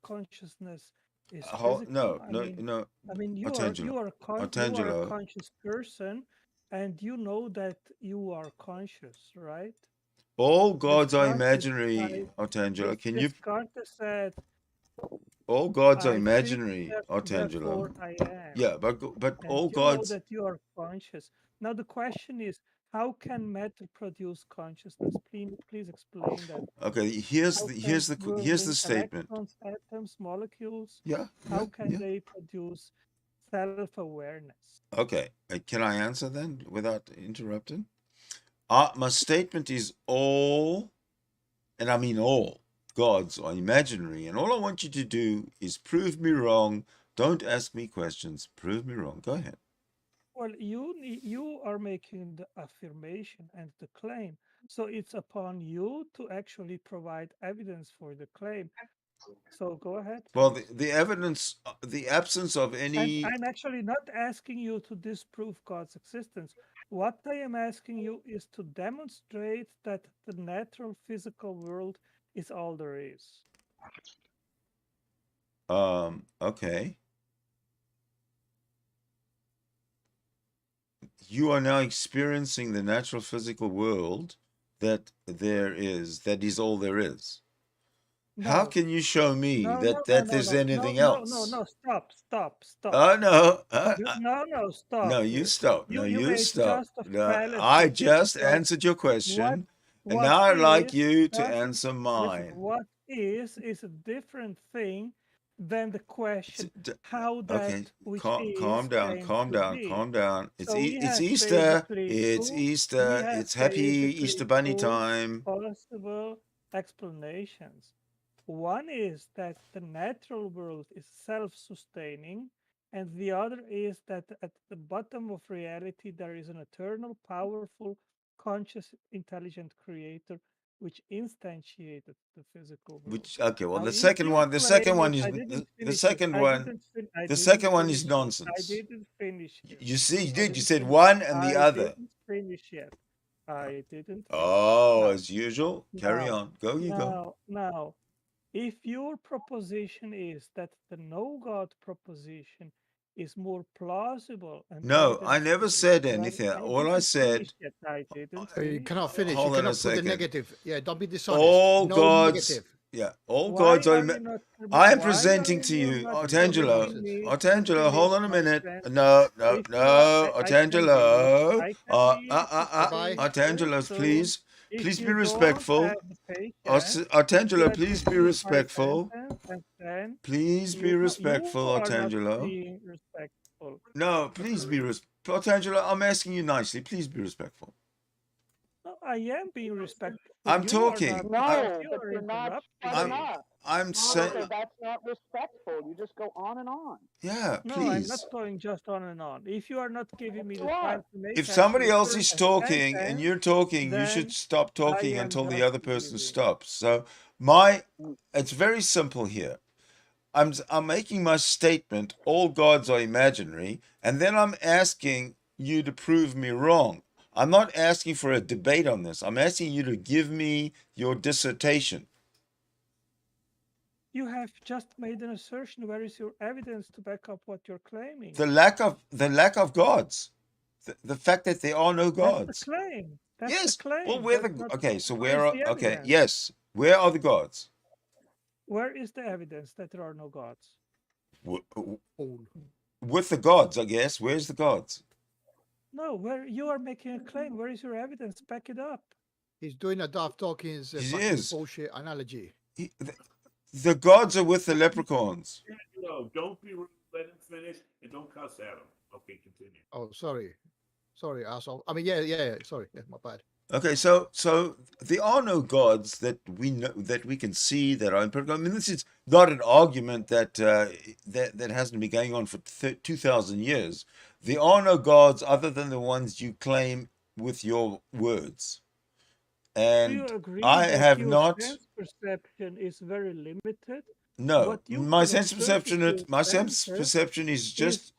G: consciousness is physical?
B: No, no, no.
G: I mean,
B: Artangelo,
G: you are a
B: Artangelo.
G: conscious person, and you know that you are conscious, right?
B: All gods are
G: Descartes,
B: imaginary, Artangelo. Can you?
G: Descartes said,
B: All gods are
G: "I think,
B: imaginary,
G: therefore
B: Artangelo.
G: I am,"
B: Yeah, but
G: and
B: all
G: you know
B: gods.
G: that you are conscious. Now the question is, how can matter produce consciousness? Please explain that.
B: Okay,
G: How can
B: here's the
G: whirling
B: statement.
G: electrons, atoms, molecules,
B: Yeah,
G: how can
B: yeah.
G: they produce self-awareness?
B: Okay, can I answer then without interrupting? My statement is all, and I mean all, gods are imaginary, and all I want you to do is prove me wrong. Don't ask me questions. Prove me wrong. Go ahead.
G: Well, you are making the affirmation and the claim, so it's upon you to actually provide evidence for the claim. So go ahead,
B: Well,
G: please.
B: the evidence, the absence of
G: And
B: any.
G: I'm actually not asking you to disprove God's existence. What I am asking you is to demonstrate that the natural physical world is all there is.
B: Okay. You are now experiencing the natural physical world that that is all there is. How
G: No,
B: can you show me
G: no, no,
B: that
G: no,
B: there's anything else?
G: no. Stop.
B: Oh no,
G: No,
B: no,
G: stop,
B: you
G: please.
B: stop. No,
G: You
B: you
G: made
B: stop.
G: just a
B: No, I
G: fallacy.
B: just
G: So
B: answered your
G: what
B: question, and
G: what
B: now I'd like
G: is
B: you to
G: doesn't
B: answer
G: listen.
B: mine.
G: What is a different thing than the question how that
B: Okay,
G: which
B: calm
G: is
B: down,
G: came
B: calm
G: to
B: down,
G: be.
B: calm down.
G: So we
B: It's
G: have
B: Easter.
G: basically
B: It's
G: two. We
B: Easter.
G: have
B: It's happy Easter
G: basically
B: Bunny
G: two
B: time.
G: possible explanations. One is that the natural world is self-sustaining, and the other is that at the bottom of reality there is an eternal, powerful, conscious, intelligent creator which instantiated the physical world.
B: Which okay, well
G: Now, if you
B: the
G: claim
B: second
G: that
B: one is
G: I didn't
B: the
G: finish it,
B: second one the second one is
G: I
B: nonsense.
G: didn't finish it.
B: You see, you
G: I
B: did. You
G: didn't
B: said
G: finish.
B: one and the
G: I
B: other.
G: didn't finish yet. I didn't finish.
B: Oh,
G: Now,
B: as usual. Carry on. Go, you go.
G: now, if your proposition is that the no God proposition is more plausible and
B: No, I
G: evidence
B: never
G: based,
B: said
G: well,
B: anything.
G: I
B: All I
G: didn't finish
B: said.
G: yet. I didn't
H: You
G: finish
H: cannot
G: yet.
H: finish. You
B: Hold on a
H: cannot put the
B: second.
H: negative. Yeah, don't be dishonest.
B: All
H: No
B: gods,
H: negative.
B: yeah, all
G: Why
B: gods are.
G: are you not?
B: I am
G: Why are
B: presenting to
G: you
B: you,
G: not
H: You're talking
B: Artangelo.
G: permitting
H: nonsense.
G: me to
B: Artangelo,
G: finish
B: hold on a
G: my
B: minute.
G: sentence?
B: No, no,
G: If you are,
B: no,
G: I can be.
B: Artangelo.
G: I can be
H: Bye-bye.
G: persistent.
B: Artangelo,
G: So if
B: please be
G: you don't
B: respectful.
G: have the patience to
B: Artangelo,
G: let me
B: please be
G: finish my
B: respectful.
G: sentence, and then
B: Please be
G: you
B: respectful,
G: are not
B: Artangelo.
G: being respectful.
B: No, please be respectful. Artangelo, I'm asking you nicely. Please be respectful.
G: No, I am being respectful.
B: I'm
G: You are not
B: talking.
G: because
C: No,
G: you
C: but
G: are
C: you're not
G: interrupting
C: shutting
B: I'm
G: me.
C: up.
B: I'm saying,
C: So that's not respectful. You just go on and on.
B: yeah,
G: No, I'm not
B: please.
G: going just on and on. If you are not giving me
C: You
G: the time
C: are.
G: to make
B: If somebody
G: actually
B: else
G: first
B: is
G: a
B: talking and
G: sentence,
B: you're talking, you should
G: then
B: stop
G: I
B: talking
G: am
B: until the
G: just
B: other person
G: leaving.
B: stops. So
C: Mm.
B: it's very simple here. I'm making my statement, all gods are imaginary, and then I'm asking you to prove me wrong. I'm not asking for a debate on this. I'm asking you to give me your dissertation.
G: You have just made an assertion. Where is your evidence to back up what you're claiming?
B: The lack of gods. The fact that there are no
G: That's the
B: gods.
G: claim. That's
B: Yes.
G: the claim.
B: Well, where
G: That's
B: the
G: not,
B: okay, so
G: where is the
B: okay,
G: evidence?
B: yes. Where are the gods?
G: Where is the evidence that there are no gods?
B: With the gods, I guess. Where's the gods?
G: No, where you are making a claim. Where is your evidence? Back it up.
H: He's doing a daft talking. Is a
B: He
H: fucking
B: is.
H: bullshit analogy.
B: The gods are with the leprechauns.
A: No, don't be rude. Let him finish and don't cuss at him. Okay, continue.
H: Oh, sorry, asshole. I mean, yeah. Sorry, yeah, my bad.
B: Okay, so there are no gods that we know that we can see that are empirical. I mean, this is not an argument that that hasn't been going on for 2,000 years. There are no gods other than the ones you claim with your words,
G: Do you
B: and
G: agree
B: I
G: that
B: have
G: your
B: not.
G: sense perception is very limited?
B: No,
G: What you
B: my
G: can
B: sense
G: observe with your senses
B: perception is just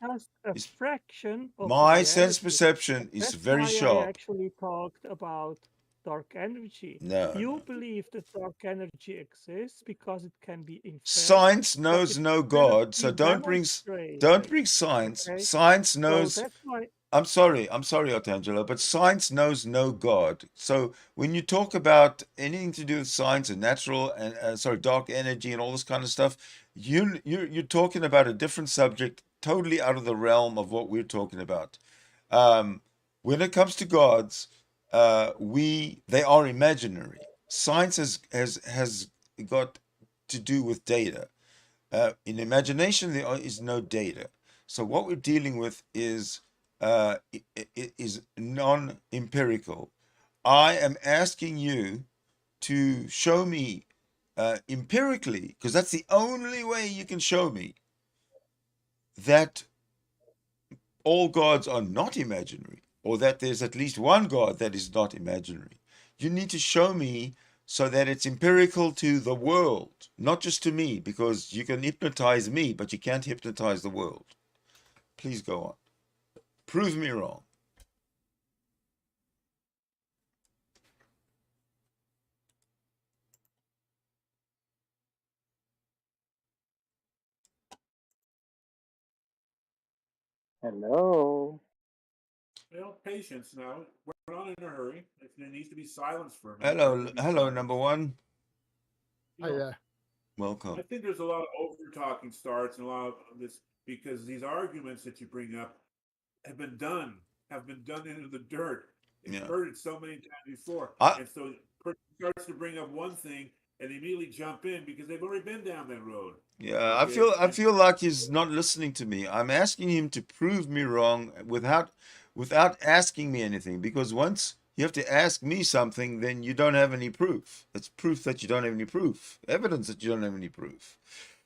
G: a fraction of
B: my sense
G: reality.
B: perception is
G: That's
B: very
G: why I
B: sharp.
G: actually talked about dark energy.
B: No,
G: You
B: no.
G: believe that dark energy exists because it can be inferred.
B: Science
G: but
B: knows
G: it
B: no
G: cannot
B: God,
G: be
B: so don't bring
G: demonstrated.
B: science.
G: Okay,
B: Science
G: so
B: knows.
G: that's why
B: I'm sorry, Artangelo, but science knows no God. So when you talk about anything to do with science and natural and dark energy and all this kind of stuff, you're talking about a different subject, totally out of the realm of what we're talking about. When it comes to gods, they are imaginary. Science has got to do with data. In imagination, there is no data. So what we're dealing with is non-empirical. I am asking you to show me empirically, because that's the only way you can show me that all gods are not imaginary, or that there's at least one God that is not imaginary. You need to show me so that it's empirical to the world, not just to me, because you can hypnotize me, but you can't hypnotize the world. Please go on. Prove me wrong.
C: Hello.
A: Well, patience now. We're not in a hurry. If there needs to be silence for a minute,
B: Hello,
A: there can be
B: hello,
A: silence.
B: number one.
A: You
H: Hi
A: know,
H: there.
B: Welcome.
A: I think there's a lot of over talking starts and a lot of this because these arguments that you bring up have been done into the dirt. You've
B: Yeah.
A: heard it so many times before.
B: I,
A: And so the person starts to bring up one thing and they immediately jump in because they've already been down that road.
B: yeah,
A: Okay.
B: I
A: And
B: feel like he's not listening to me. I'm asking him to prove me wrong without asking me anything, because once you have to ask me something, then you don't have any proof. It's proof that you don't have any proof. Evidence that you don't have any proof.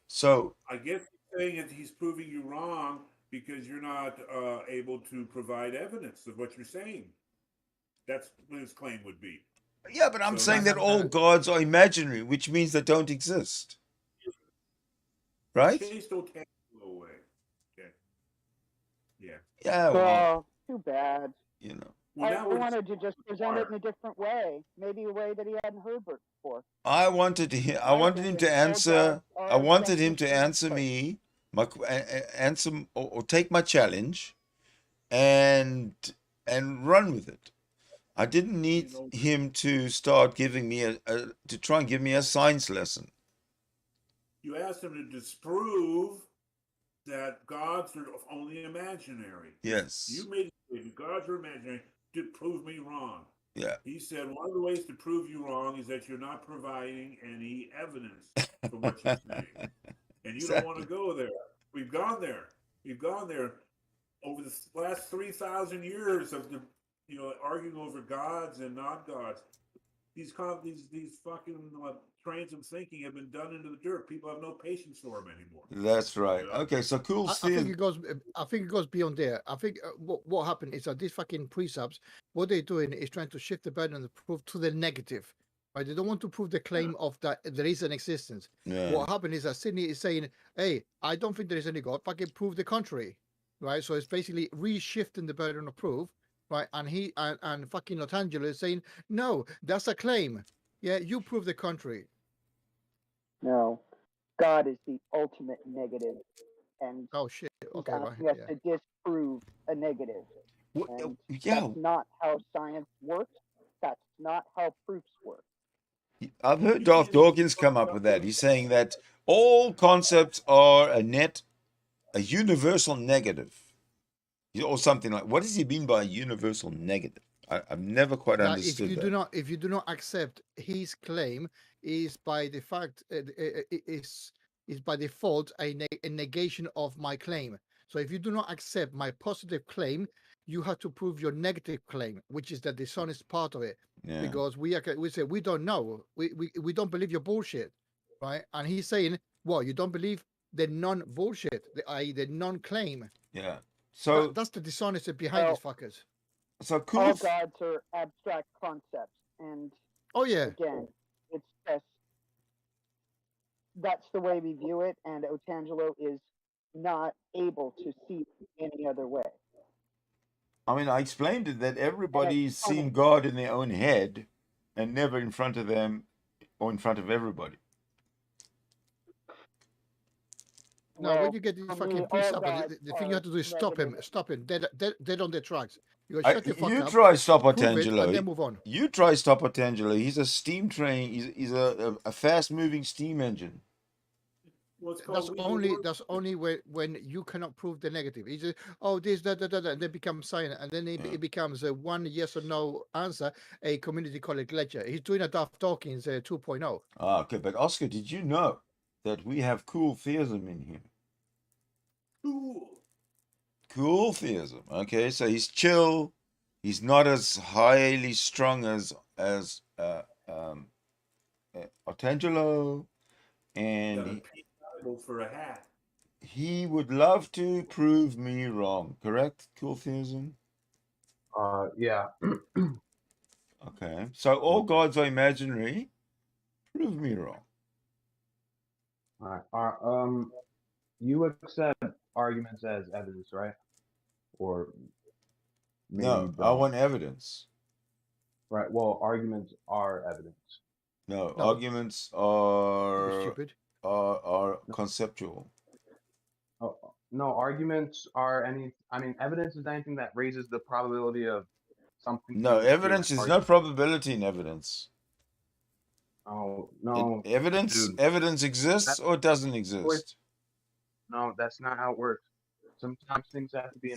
B: So,
A: I guess he's saying that he's proving you wrong because you're not able to provide evidence of what you're saying. That's what his claim would be.
B: yeah, but I'm
A: So
B: saying
A: that's
B: that all gods are imaginary, which means they don't exist. Right?
A: chase don't take you away. Okay. Yeah.
B: Yeah, well,
C: Too bad.
B: you know.
A: Well,
C: I
A: that was
C: wanted to just present it in a different way, maybe a way that he hadn't heard before.
B: I wanted him
C: My
B: to
C: thinking, all
B: answer.
C: gods
B: I
C: are
B: wanted him to
C: definitions,
B: answer
C: but
B: me, answer or take my challenge, and run with it. I didn't need
A: you know
B: him to start giving me to try and give me a science lesson.
A: you asked him to disprove that gods are only imaginary.
B: Yes.
A: You made it clear that gods are imaginary to prove me wrong.
B: Yeah.
A: He said one of the ways to prove you wrong is that you're not providing any evidence for what you're saying. And you don't want to
B: Exactly.
A: go there. We've gone there. We've gone there over the last 3,000 years of the arguing over gods and not gods. These fucking trains of thinking have been done into the dirt. People have no patience for them anymore.
B: That's right.
A: Yeah.
B: Okay, so cool.
H: I think it goes. I think it goes beyond there. I think what happened is that these fucking pre-subs, what they're doing is trying to shift the burden of proof to the negative. Right? They don't want to prove the claim of that there is an existence.
B: Yeah.
H: What happened is that Sidney is saying, "Hey, I don't think there is any God. Fucking prove the contrary." Right? So it's basically reshifting the burden of proof. Right? And he and fucking Otangelo is saying, "No, that's a claim. Yeah, you prove the contrary."
C: no, God is the ultimate negative, and
H: Oh shit.
C: he's
H: Okay, right.
C: asking us
H: Yeah.
C: to disprove a negative. And
B: Yeah.
C: that's not how science works. That's not how proofs work.
B: I've heard Darth Dawkins come up with that. He's saying that all concepts are a universal negative, or something like. What does he mean by a universal negative? I've never quite
H: That
B: understood
H: if you do not accept his claim, is by the fact is by default a negation of my claim. So if you do not accept my positive claim, you have to prove your negative claim, which is the dishonest part of it.
B: Yeah.
H: Because we say we don't know, we don't believe your bullshit, right? And he's saying, well, you don't believe the non-bullshit, i.e. the non-claim.
B: Yeah. So
H: that's the dishonesty behind these fuckers.
B: So cool.
C: All gods are abstract concepts, and
H: oh yeah,
C: again, it's just that's the way we view it, and Otangelo is not able to see any other way.
B: I mean, I explained it that everybody's seen God in their own head, and never in front of them or in front of everybody.
H: No, when you get these fucking pre-suppers, the thing you have to do is stop him, dead on their tracks. You go, shut the fuck up.
B: Try stop
H: prove it,
B: Otangelo.
H: and then move on.
B: You try stop Otangelo. He's a steam train. He's a fast-moving steam engine.
H: That's only when you cannot prove the negative. He says, "Oh, this, that, and then becomes silent, and then it becomes a one yes or no answer, a community college lecture." He's doing a Daft Dawkins 2.0.
B: Ah, okay, but Oscar, did you know that we have cool theism in here? Cool theism. Okay, so he's chill. He's not as highly strung as Otangelo, and
A: for a hat.
B: He would love to prove me wrong. Correct? Cool theism.
F: Yeah.
B: Okay. So all
F: Okay.
B: gods are imaginary. Prove me wrong.
F: All right. You accept arguments as evidence, right? Or maybe you
B: No, I
F: don't.
B: want evidence.
F: Right. Well, arguments are evidence.
B: No,
H: No,
B: arguments
H: don't be stupid.
B: are conceptual.
F: Oh, no, arguments are any. I mean, evidence is anything that raises the probability of something
B: No,
F: being true.
B: evidence is no probability in evidence.
F: Oh no,
B: Evidence
F: dude.
B: exists
F: That's
B: or it doesn't
F: always
B: exist.
F: no. That's not how it works. Sometimes things have to be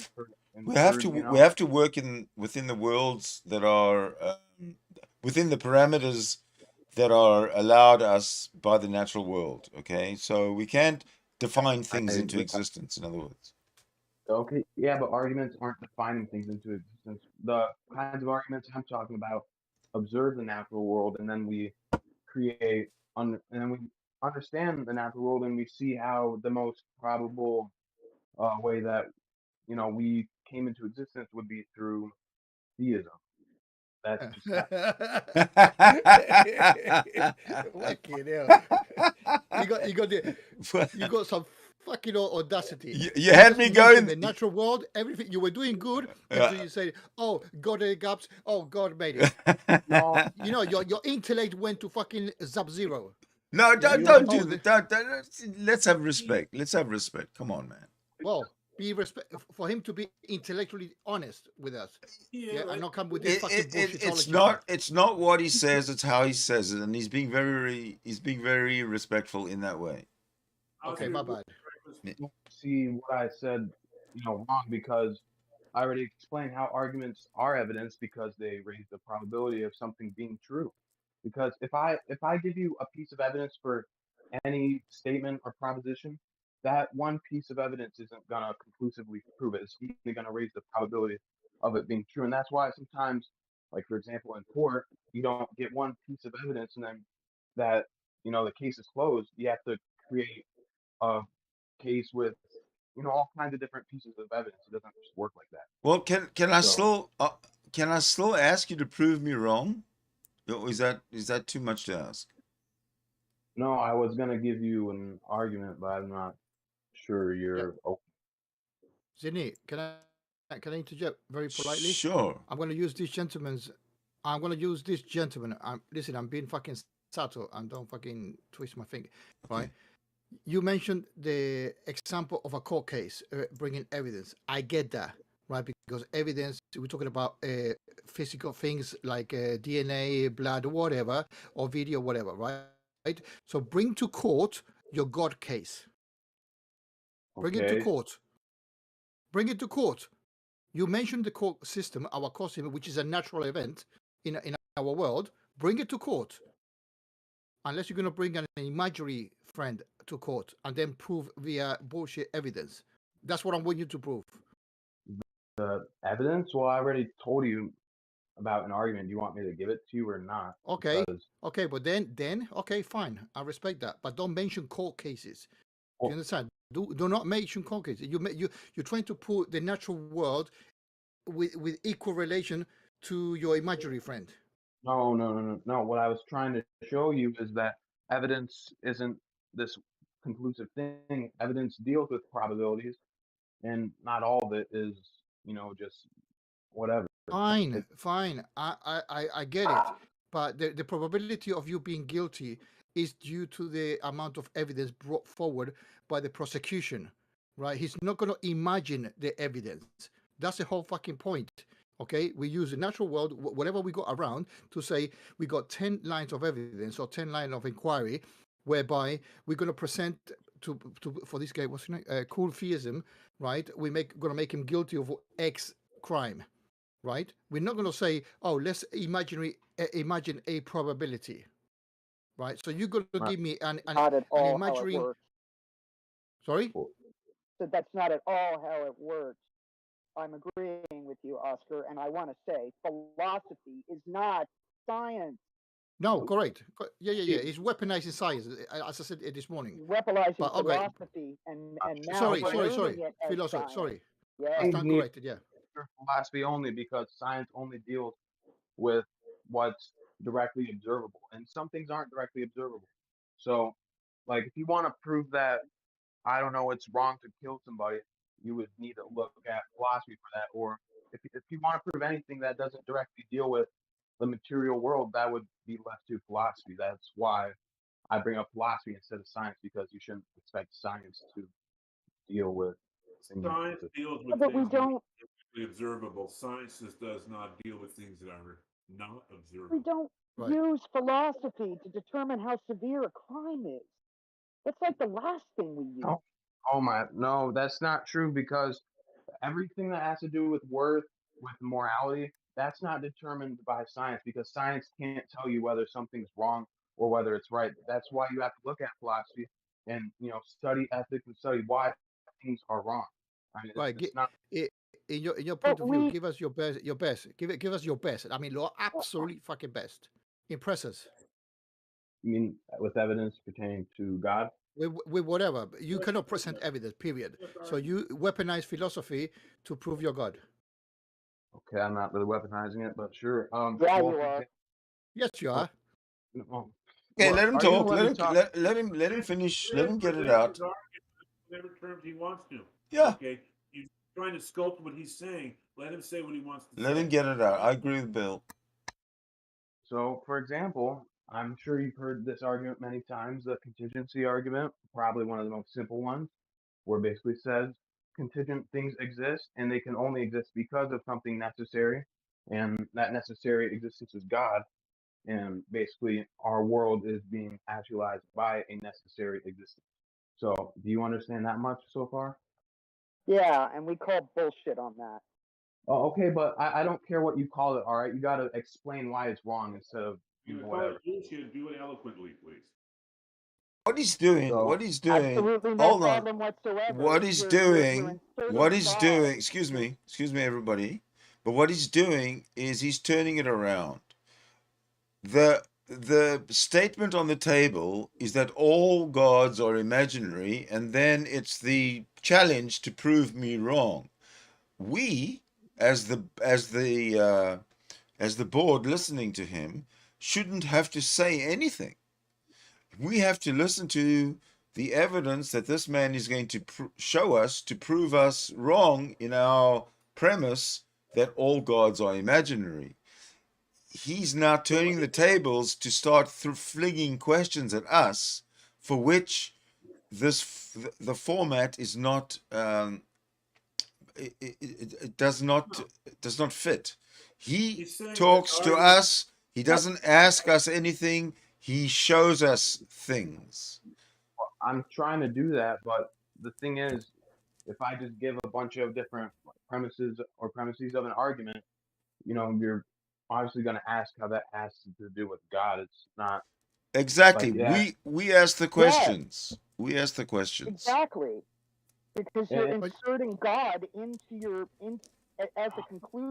B: We have to
F: inferred. You
B: we
F: know.
B: have to work in within the worlds that are within the parameters that are allowed us by the natural world. Okay, so we can't define
F: I
B: things into
F: agree.
B: existence. In other words,
F: Okay, yeah, but arguments aren't defining things into existence. The kinds of arguments I'm talking about observe the natural world, and then we create, and then we understand the natural world, and we see how the most probable way that we came into existence would be through theism. That's just that.
H: Fucking hell. You got some fucking audacity.
B: you had
H: just
B: me
H: mentioned
B: going.
H: the natural world, everything you were doing good until you say, "Oh, God, the gaps. Oh, God made it."
F: No,
H: You know, your intellect went to fucking sub-zero.
B: No,
H: Yeah.
B: don't
H: Oh,
B: do that. Let's have respect. Let's have respect. Come on, man.
H: well, be respect for him to be intellectually honest with us. Yeah, and not come with this fucking bullshitology crap.
B: It's not what he says. It's how he says it, and he's being very respectful in that way.
H: Okay, my bad.
F: don't see what I said, wrong because I already explained how arguments are evidence because they raise the probability of something being true. Because if I give you a piece of evidence for any statement or proposition, that one piece of evidence isn't gonna conclusively prove it. It's only gonna raise the probability of it being true. And that's why sometimes, like for example, in court, you don't get one piece of evidence and then that the case is closed. You have to create a case with all kinds of different pieces of evidence. It doesn't just work like that.
B: Well, can I
F: So
B: still ask you to prove me wrong? Or is that too much to ask?
F: no, I was gonna give you an argument, but I'm not sure
H: Yeah.
F: you're open.
H: Sidney, can I interject very politely?
B: Sure.
H: I'm going to use this gentleman's. I'm going to use this gentleman. Listen. I'm being fucking subtle and don't fucking twist my finger, right?
B: Okay.
H: You mentioned the example of a court case bringing evidence. I get that, right? Because evidence, we're talking about physical things like DNA, blood, whatever, or video, whatever, right? So bring to court your God case. Bring it to
F: Okay.
H: court. Bring it to court. You mentioned the court system, our court system, which is a natural event in our world. Bring it to court. Unless you're going to bring an imaginary friend to court and then prove via bullshit evidence. That's what I want you to prove.
F: The evidence? Well, I already told you about an argument. Do you want me to give it to you or not?
H: Okay.
F: Because
H: Okay, but then okay, fine. I respect that. But don't mention court cases. Do you understand? Do not mention court cases. You're trying to put the natural world with equal relation to your imaginary friend.
F: no. What I was trying to show you is that evidence isn't this conclusive thing. Evidence deals with probabilities, and not all of it is, just whatever.
H: Fine, fine. I get it. But the probability of you being guilty is due to the amount of evidence brought forward by the prosecution, right? He's not going to imagine the evidence. That's the whole fucking point. Okay, we use the natural world, whatever we got around, to say we got 10 lines of evidence or 10 lines of inquiry, whereby we're going to present to for this guy, what's his name? Cool theism, right? Gonna make him guilty of X crime, right? We're not going to say, oh, let's imagine a probability, right? So you're going to give me an
C: Not at all how it
H: imaginary.
C: works.
H: Sorry.
C: So that's not at all how it works. I'm agreeing with you, Oscar, and I want to say philosophy is not science.
H: No, correct. Yeah. It's weaponizing science, as I said this morning.
C: Weaponizing
H: But okay.
C: philosophy and now
H: Sorry.
C: learning it as
H: Philosophy.
C: science.
H: Sorry.
C: Yeah.
H: I
F: Things
H: stand
F: need
H: corrected. Yeah.
F: philosophy only because science only deals with what's directly observable, and some things aren't directly observable. So, like, if you want to prove that, I don't know, it's wrong to kill somebody, you would need to look at philosophy for that. Or if you want to prove anything that doesn't directly deal with the material world, that would be left to philosophy. That's why I bring up philosophy instead of science, because you shouldn't expect science to deal with things.
A: Science deals with
C: But we
A: things that
C: don't.
A: are directly observable. Science just does not deal with things that are not
C: We
A: observable.
C: don't
H: Right.
C: use philosophy to determine how severe a crime is. That's like the last thing we use.
F: Oh my, no, that's not true, because everything that has to do with worth, with morality, that's not determined by science, because science can't tell you whether something's wrong or whether it's right. That's why you have to look at philosophy and, study ethics and study why things are wrong. I mean,
H: Right.
F: it's not.
H: In your point
C: But
H: of view,
C: we
H: give us your best. Your best. Give us your best. I mean, your absolute fucking best. Impress us
F: I mean, with evidence pertaining to God.
H: with whatever. You cannot present evidence. Period. So you weaponize philosophy to prove your God.
F: Okay, I'm not really weaponizing it, but sure.
C: Yeah,
F: Well,
C: you
F: for
C: are.
F: example,
H: Yes, you are.
F: well,
B: Okay, let him
F: are you gonna
B: talk.
F: let me talk?
B: Let him finish. Let him get it out.
A: Whatever terms he wants to.
B: Yeah,
A: Okay. You're trying to sculpt what he's saying. Let him say what he wants to
B: let
A: say.
B: him get it out. I agree with Bill.
F: So, for example, I'm sure you've heard this argument many times, the contingency argument, probably one of the most simple ones, where it basically says contingent things exist and they can only exist because of something necessary, and that necessary existence is God, and basically our world is being actualized by a necessary existence. So, do you understand that much so far?
C: Yeah, and we call bullshit on that.
F: Oh, okay, but I don't care what you call it, all right? You got to explain why it's wrong instead of
A: You call
F: whatever.
A: it bullshit, do it eloquently, please.
B: What he's doing,
F: So,
C: Absolutely no
B: hold on.
C: problem whatsoever.
B: What he's
C: You're
B: doing,
C: inserting God.
B: excuse me, everybody. But what he's doing is he's turning it around. The statement on the table is that all gods are imaginary, and then it's the challenge to prove me wrong. We, as the board listening to him, shouldn't have to say anything. We have to listen to the evidence that this man is going to show us to prove us wrong in our premise that all gods are imaginary. He's now turning the tables to start flinging questions at us, for which the format is not it does not fit. He
A: He's saying
B: talks
A: that
B: to
A: argument.
B: us. He doesn't ask us anything. He shows us things.
F: I'm trying to do that, but the thing is, if I just give a bunch of different premises or premises of an argument, you're obviously going to ask how that has to do with God. It's not like,
B: Exactly.
F: yeah.
B: We ask the
C: Yes,
B: questions. We ask the questions.
C: exactly. Because you're
F: And
H: But
C: inserting God into as a conclusion